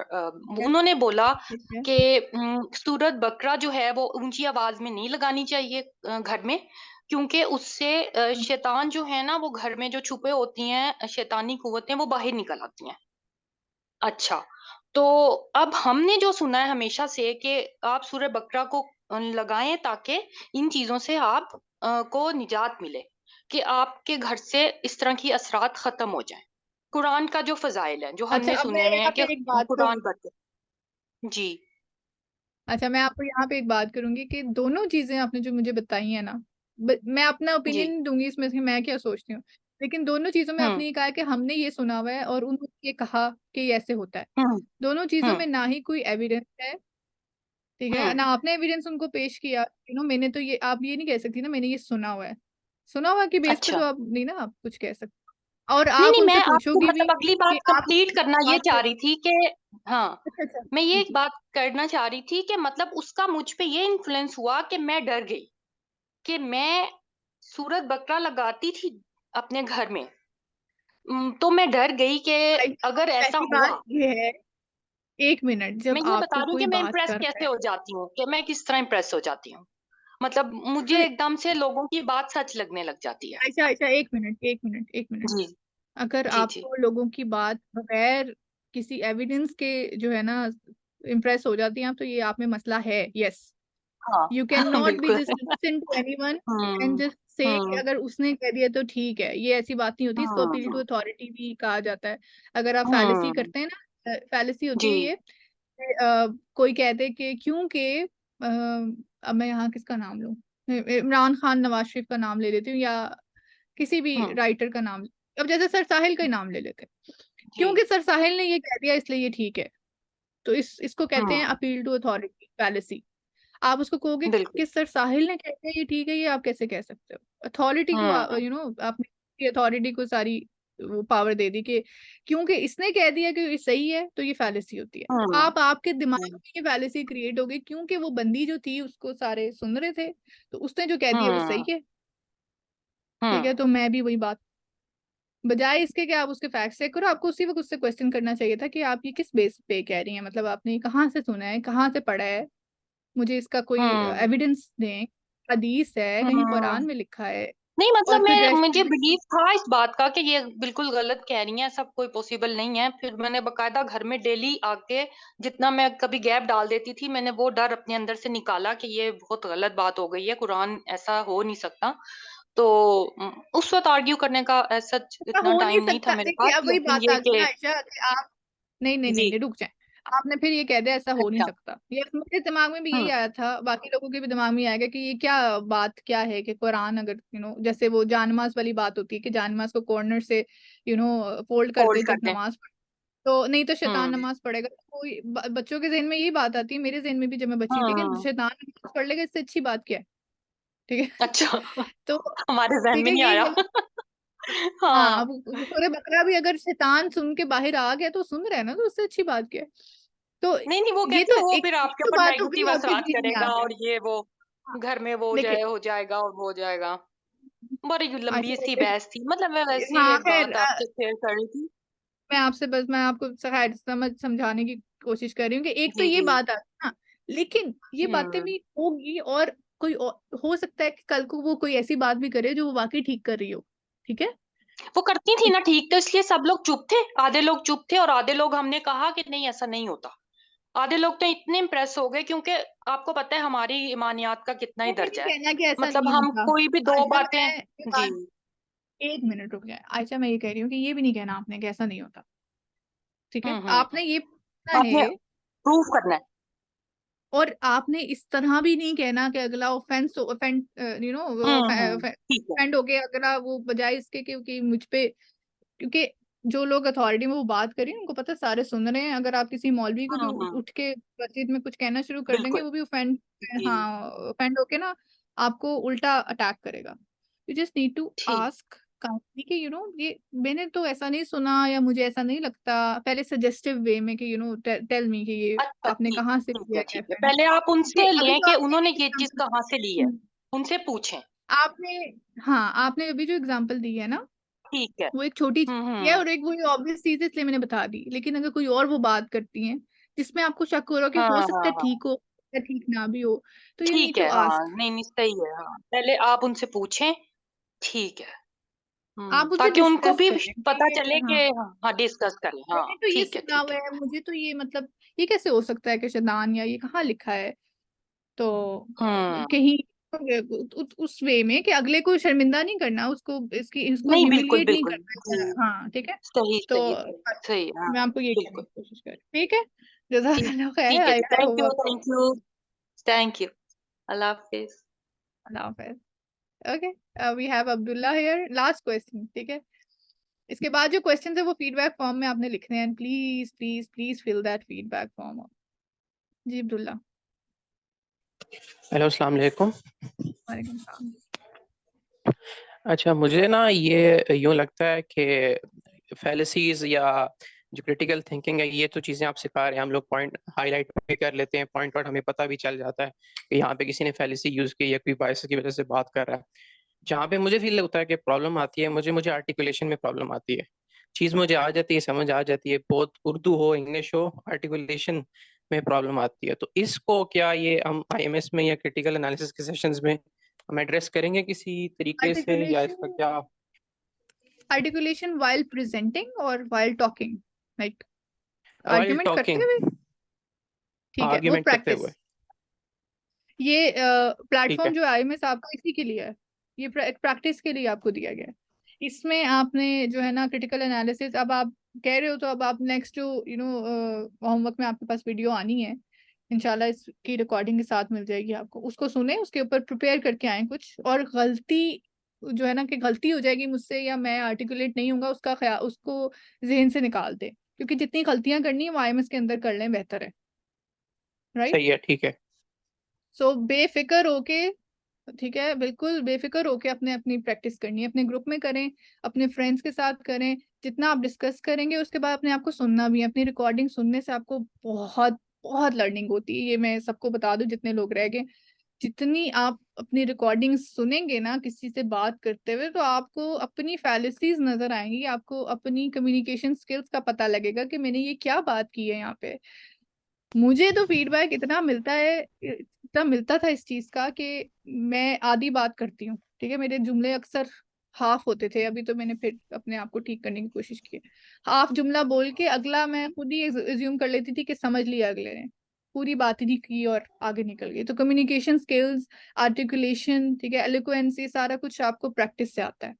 उन्होंने बोला ठीक है। कि सूरत बकरा जो है वो ऊंची आवाज में नहीं लगानी चाहिए घर में, क्योंकि उससे शैतान जो है ना, वो घर में जो छुपे होती हैं शैतानी कुव्वतें, वो बाहर निकल आती हैं। अच्छा, तो अब हमने जो सुना है हमेशा से कि आप सूरह बकरा को लगाएं ताकि इन चीजों से आप को निजात मिले, कि आपके घर से इस तरह की असरात खत्म हो जाएं। कुरान का जो फजाइल है जो अच्छा, हमने अब मैं सुने हुए यहाँ हैं कि पे एक बात कुरान करूँ। बता। जी। अच्छा, मैं आपको यहाँ पे एक बात करूंगी कि दोनों चीजें आपने जो मुझे बताई है ना, मैं अपना जी। ओपिनियन दूंगी इसमें से मैं क्या सोचती हूँ, लेकिन दोनों चीजों में आपने ये कहा है कि हमने ये सुना हुआ है और उन्होंने ये कहा कि ये ऐसे होता है। हम्म। दोनों चीजों हम्म। में ना ही कोई एविडेंस है, ठीक है, ना आपने एविडेंस उनको पेश किया। मैंने तो ये, आप ये नहीं कह सकती ना मैंने ये सुना हुआ है। सुना हुआ की बेस पे अच्छा। तो आप नहीं ना, आप कुछ कह सकते, और नहीं आप नहीं, मैं उनसे आपको पूछोगी भी मतलब अगली कि बात आप कंप्लीट करना ये बात चाह कर। रही थी कि, हाँ, अच्छा अच्छा, मैं ये जी एक जी। बात करना चाह रही थी कि मतलब उसका मुझ पे ये इन्फ्लुएंस हुआ कि मैं डर गई कि मैं सूरत बकरा लगाती थी अपने घर में। तो मैं डर गई कि अगर ऐसा पहली हुआ, बात ये है, एक मिनट, मैं जब ये बता आपको रही हूँ कोई कि मैं बात इम्प्रेस कर रहा कैसे है, हो जाती हूँ, कि मैं किस तरह इम्प्रेस हो जाती हूँ। मतलब तो मुझे एकदम से लोगों की बात सच लगने लग जाती है। अच्छा अच्छा, एक मिनट एक मिनट एक मिनट, जी अगर जी। जी। आपको लोगों की बात बगैर किसी एविडेंस के जो है ना इम्प्रेस हो जाती हैं आप, तो ये आप में मसला है। यस, हाँ। यू कैन नॉट बी बिल्कुल। Just listen to anyone and hmm. Just say कि हम्म। अगर उसने कह दिया तो ठीक है, ये ऐसी बात नहीं होती। इसको अपील टू हम्म। अथॉरिटी भी कहा जाता है। अगर आप फैलेसी हम्म। करते हैं ना, फैलेसी होती जी। है ये, कोई कहते कि क्योंकि अब मैं यहाँ किसका नाम लूं, इमरान खान नवाज शरीफ का नाम ले लेती हूँ, या किसी भी हम्म। राइटर का नाम, अब जैसे सर साहिल का ही नाम ले लेते हैं, जी। क्योंकि सर साहिल ने ये कह दिया इसलिए ये ठीक है। तो इसको कहते हैं hmm. Appeal to authority, fallacy. आप उसको कहोगे बिल्कुल। कि सर साहिल ने कह दिया ये ठीक है, ये आप कैसे कह सकते हो। अथॉरिटी को हम्म। आपने अथॉरिटी को सारी वो पावर दे दी कि क्योंकि इसने कह दिया कि ये सही है तो ये फैलेसी होती है। तो हम्म। आपके दिमाग हम्म। में ये फैलेसी क्रिएट हो गई, क्योंकि वो बंदी जो थी उसको सारे सुन रहे थे, तो उसने जो कह दिया वो सही हम्म। है, ठीक है। हम्म। तो मैं भी वही बात, बजाय इसके कि आप उसके फैक्ट चेक करो, आपको उसी वक्त उससे क्वेश्चन करना चाहिए था कि आप ये किस बेस पे कह रही हैं, मतलब आपने कहाँ से सुना है, कहाँ से पढ़ा है, मुझे इसका कोई हम्म। एविडेंस दें। हदीस है, कहीं हम्म। कुरान में लिखा है, नहीं और मतलब फिर मैं मुझे रैशनैलिटी। बिलीव था इस बात का कि ये बिल्कुल गलत कह रही हैं, सब कोई पॉसिबल नहीं है। फिर मैंने बकायदा घर में डेली आके, जितना मैं कभी गैप डाल देती थी, मैंने वो डर अपने अंदर से निकाला कि ये बहुत गलत बात हो गई है, कुरान ऐसा हो नहीं सकता। तो उस वक्त आर्ग्यू करने का सच ऐसा इतना हो नहीं टाइम नहीं था सकता। मेरे देखिए, पास, अब वही लेकिन बात ये आ गई ना कि आयशा, कि आप नहीं नहीं नहीं जी नहीं, रुक जाए। आपने फिर ये कह दिया ऐसा हो नहीं अच्छा सकता, ये मेरे दिमाग में भी यही आया था, बाकी लोगों के भी दिमाग में आएगा कि ये क्या बात क्या है कि कुरान अगर जैसे वो जानमाज वाली बात होती है कि जानमाज को कॉर्नर से फोल्ड करते फोल्ड कर जब दें। नमाज तो नहीं तो शैतान हम्म नमाज पढ़ेगा। तो कोई बच्चों के जहन में यही बात आती है, मेरे जहन में भी जब मैं बच्ची थी कि हम्म शैतान नमाज पढ़ लेगा, इससे अच्छी बात क्या है। ठीक है अच्छा तो हमारे जहन ठीक में है नहीं ये आया हाँ, हाँ अब सूरह बकरा भी अगर शैतान सुन के बाहर आ गया तो सुन रहे हैं ना, तो उससे अच्छी बात क्या है। तो नहीं वो ये कहते तो हैं वो एक फिर ये आपके तो ऊपर बात हो नेगेटिव गई आपके असरात जहन में आ करेगा गया। और ये वो हाँ, घर में वो देखिए हो जाएगा और वो हो जाएगा। बड़ी लंबी अच्छा सी बहस थी, मतलब मैं वैसे ही हाँ एक खैर बात आपसे शेयर कर रही थी। मैं आपको शायद समझाने की कोशिश कर रही हूँ कि एक तो जी ये जी बात आती है ना, लेकिन ये बातें हम्म भी होगी और हो सकता है कि कल को वो कोई ऐसी बात भी करे जो वो वाकई ठीक कर रही हो। ठीक है वो करती थी ना ठीक, तो इसलिए सब लोग चुप थे, आधे लोग चुप थे और आधे लोग हमने कहा कि नहीं ऐसा नहीं होता। आधे लोग तो इतने इम्प्रेस हो गए क्योंकि आपको पता है हमारी ईमानियात का कितना ही वो भी नहीं दर्जा है। कहना कि ऐसा मतलब नहीं हम होता। कोई भी दो आयशा बातें। मैं ये जी बात एक मिनट रुक जाए आयशा, मैं ये कह रही हूँ कि ये भी नहीं कहना आपने कि ऐसा नहीं होता। ठीक है आपने ये पूछना आपने है प्रूफ करना है। और आपने इस तरह भी नहीं कहना कि अगला ऑफेंस ऑफेंड ठीक है ऑफेंड हो गया अगला, वो बजाय इसके कि मुझ पे, क्योंकि जो लोग अथॉरिटी में वो बात करें उनको पता सारे सुन रहे हैं। अगर आप किसी मौलवी को भी उठ के मस्जिद में कुछ कहना शुरू कर देंगे बिल्कुल वो भी ऑफेंड, जी हाँ ऑफेंड होके ना आपको उल्टा अटैक करेगा। यू जस्ट नीड टू ठीक आस्क काइंडली कि ये मैंने तो ऐसा नहीं सुना या मुझे ऐसा नहीं लगता, पहले सजेस्टिव वे में कि टेल मी कि ये अच्छा आपने ठीक कहाँ से ठीक लिया है है ठीक है, रेफरेंस। पहले आप ये उनसे अभी लें जो कि आपने उन्होंने ये चीज एग्जांपल कहाँ से ली है, उनसे पूछें। आपने हाँ आपने अभी जो एग्जांपल दी है ना, ठीक है वो एक छोटी चीज है हम्म। और एक वो ऑब्वियस चीज है इसलिए मैंने बता दी, लेकिन अगर कोई और वो बात करती है जिसमें आपको शक हो रहा हो कि हाँ हो हाँ सकता है हाँ ठीक हो या ठीक ना भी हो, तो यू ठीक नीड टू है हाँ आस्क। नहीं नहीं सही है हाँ, पहले आप उनसे पूछें। ठीक है आप उससे ताकि उनको डिस्कस भी करें पता कि चले कि हाँ हाँ डिस्कस करें हाँ मैंने तो ये ठीक है सुना ठीक हुआ है है, मुझे तो ये मतलब ये कैसे हो सकता है कि शैतान या ये कहाँ लिखा है। तो हम्म कहीं उस वे में कि अगले को शर्मिंदा नहीं करना, उसको इसको नहीं बिल्कुल ह्यूमिलिएट नहीं बिल्कुल करना जी हाँ ठीक है। सही तो सही सही सही हाँ मैं आपको ये कहने बिल्कुल की कोशिश कर रही हूँ। ठीक है ठीक जज़ाकल्लाह खैर, ठीक है आई जी थैंक होप यू आपको थैंक यू थैंक यू अल्लाह हाफिज। अल्लाह हाफ़िज़। Okay we have Abdullah here, last question ठीक है। इसके बाद जो क्वेश्चन है वो फीडबैक फॉर्म में आपने लिखने हैं, please please please fill that feedback form. जी अब्दुल्ला। हेलो अस्सलाम वालेकुम। वालेकुम सलाम। अच्छा मुझे ना ये यूँ लगता है कि फैलेसीज या जो क्रिटिकल थिंकिंग है ये तो चीज़ें आप सिखा रहे हैं, हम लोग पॉइंट हाईलाइट भी कर लेते हैं, पॉइंट आउट हमें पता भी चल जाता है कि यहाँ पे किसी ने फैलेसी यूज़ की या कोई बायस की वजह से बात कर रहा है। जहाँ पे मुझे फील होता है कि प्रॉब्लम आती है, मुझे आर्टिकुलेशन में प्रॉब्लम आती है। चीज़ मुझे आ जाती है, समझ आ जाती है, बहुत उर्दू हो इंग्लिश हो, आर्टिकुलेशन में प्रॉब्लम आती है। तो इसको क्या ये हम आईएमएस में या क्रिटिकल एनालिसिस के सेशंस में हम एड्रेस करेंगे किसी तरीके से, या इसका आर्टिकुलेशन क्या? आर्टिकुलेशन व्हाइल प्रेजेंटिंग और while talking, like while argument करते टॉकिंग, हुए। ठीक है वो आर्ग्यूमेंट करते हुए। प्रैक्टिस, ये ठीक प्लेटफॉर्म है। जो आईएमएस आपका इसी के लिए है, ये एक प्रैक्टिस के लिए आपको दिया गया है। इसमें आपने जो है ना क्रिटिकल एनालिसिस, अब आप कह रहे हो तो अब आप नेक्स्ट जो होमवर्क में आपके पास वीडियो आनी है इंशाल्लाह, इसकी रिकॉर्डिंग के साथ मिल जाएगी आपको, उसको सुने, उसके ऊपर प्रिपेयर करके आए कुछ, और गलती जो है ना कि गलती हो जाएगी मुझसे या मैं आर्टिकुलेट नहीं हूँ उसका ख्याल उसको जहन से निकाल दे, क्योंकि जितनी गलतियां करनी है वो आईएमएस के अंदर कर लें बेहतर है। राइट सही है, ठीक है। सो बेफिक्र होके, ठीक है बिल्कुल बेफिक्र होके अपने अपनी प्रैक्टिस करनी है, अपने ग्रुप में करें, अपने फ्रेंड्स के साथ करें, जितना आप डिस्कस करेंगे उसके बाद अपने आप को सुनना भी है। अपनी रिकॉर्डिंग सुनने से आपको बहुत बहुत लर्निंग होती है, ये मैं सबको बता दूं जितने लोग रह गए। जितनी आप अपनी रिकॉर्डिंग सुनेंगे ना किसी से बात करते हुए, तो आपको अपनी फैलेसीज नजर आएंगी, आपको अपनी कम्युनिकेशन स्किल्स का पता लगेगा कि मैंने ये क्या बात की है यहाँ पे। मुझे तो फीडबैक इतना मिलता है, इतना मिलता था इस चीज का कि मैं आधी बात करती हूँ, ठीक है मेरे जुमले अक्सर हाफ होते थे, अभी तो मैंने फिर अपने आप को ठीक करने की कोशिश की। हाफ जुमला बोल के अगला मैं खुद ही एज्यूम कर लेती थी कि समझ लिया अगले ने, पूरी बात ही नहीं की और आगे निकल गई। तो कम्युनिकेशन स्किल्स, आर्टिकुलेशन, ठीक है एलोक्वेंसी, सारा कुछ आपको प्रैक्टिस से आता है।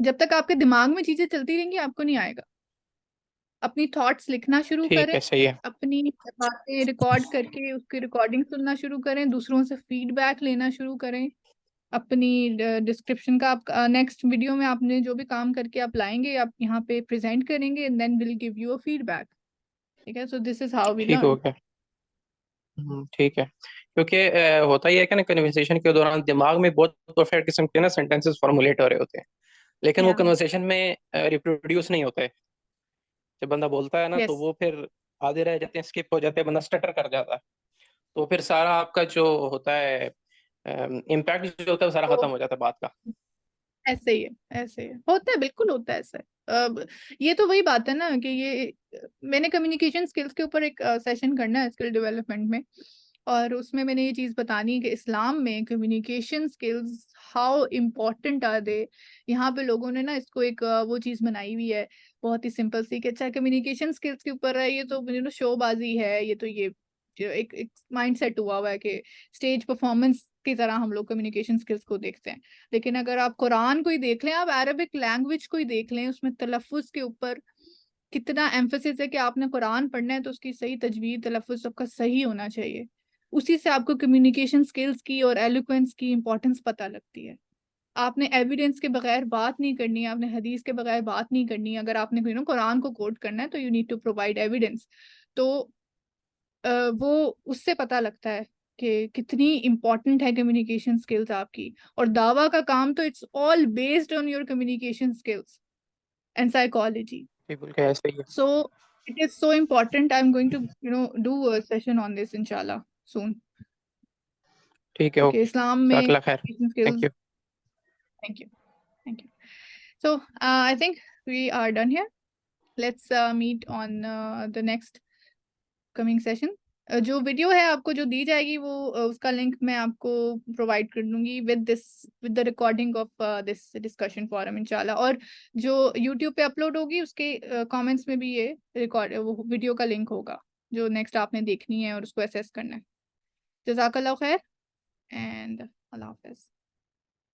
जब तक आपके दिमाग में चीजें चलती रहेंगी आपको नहीं आएगा। अपनी थॉट्स लिखना शुरू ठीक करें, है, सही है। अपनी बातें रिकॉर्ड करके उसकी रिकॉर्डिंग सुनना शुरू करें, दूसरों से फीडबैक लेना शुरू करें, अपनी डिस्क्रिप्शन का आप नेक्स्ट वीडियो में आपने जो भी काम करके आप लाएंगे आप यहाँ पे प्रेजेंट करेंगे and then will give you a feedback. ठीक है, so this is how we ठीक हो लर्न। गया। ठीक है, क्योंकि होता ही है कि ना कन्वर्सेशन के दौरान दिमाग में बहुत परफेक्ट किस्म के ना सेंटेंसेस फॉर्मुलेट हो रहे होते हैं, लेकिन वो या कन्वर्सेशन में रिप्रोड्यूस नहीं होते। जब बंदा बोलता है ना तो यस वो फिर आधे रह जाते हैं, स्किप हो जाते हैं, बंदा स्टटर कर जाता है, तो फिर सारा आपका जो होता है इम्पैक्ट जो होता है वो सारा तो खत्म हो जाता है बात का। ऐसे ही है, ऐसे ही है, होता है, बिल्कुल होता है ऐसे। अब ये तो वही बात है ना कि ये मैंने कम्युनिकेशन स्किल्स के ऊपर एक सेशन करना है स्किल डेवलपमेंट में, और उसमें मैंने ये चीज बतानी है कि इस्लाम में communication skills how important are they. यहाँ पे लोगों ने ना इसको एक वो चीज बनाई हुई है बहुत ही सिंपल सी कि अच्छा कम्युनिकेशन स्किल्स के ऊपर है, ये तो शोबाजी है, ये तो ये जो एक माइंड सेट हुआ हुआ है कि स्टेज परफॉर्मेंस की तरह हम लोग कम्युनिकेशन स्किल्स को देखते हैं। लेकिन अगर आप कुरान को ही देख लें, आप अरबिक लैंग्वेज को ही देख लें, उसमें तलफ़ुज़ के ऊपर कितना एम्फेसिस है कि आपने कुरान पढ़ना है तो उसकी सही तजवीद तलफ़ुज़ सबका सही होना चाहिए। उसी से आपको कम्युनिकेशन स्किल्स की और एलोक्वेंस की इंपॉर्टेंस पता लगती है। आपने एविडेंस के बगैर बात नहीं करनी है, आपने हदीस के बगैर बात नहीं करनी है। अगर आपने कुरान को कोट करना है तो you need to provide evidence. तो वो उससे पता लगता है कि कितनी इम्पोर्टेंट है कम्युनिकेशन स्किल्स आपकी। और दावा का काम तो it's all based on your communication skills and psychology. बिल्कुल क्या ऐसे ही है। So it is so important. I'm going to, do a session on this inshallah soon. ठीक है, Okay, ओके, Islam में जज़ाकल्लाह खैर, communication thank skills. You. Thank you. Thank you. So I think we are done here. Let's meet on the next coming session. जो video है आपको जो दी जाएगी वो उसका लिंक मैं आपको प्रोवाइड कर दूंगी with the recording of this discussion forum इंशाल्लाह। और जो यूट्यूब पे अपलोड होगी उसके कमेंट्स में भी ये वो वीडियो का लिंक होगा जो नेक्स्ट आपने देखनी है और उसको एसेस करना है। जज़ाकल्लाह खैर एंड अल्लाह हाफ़िज़।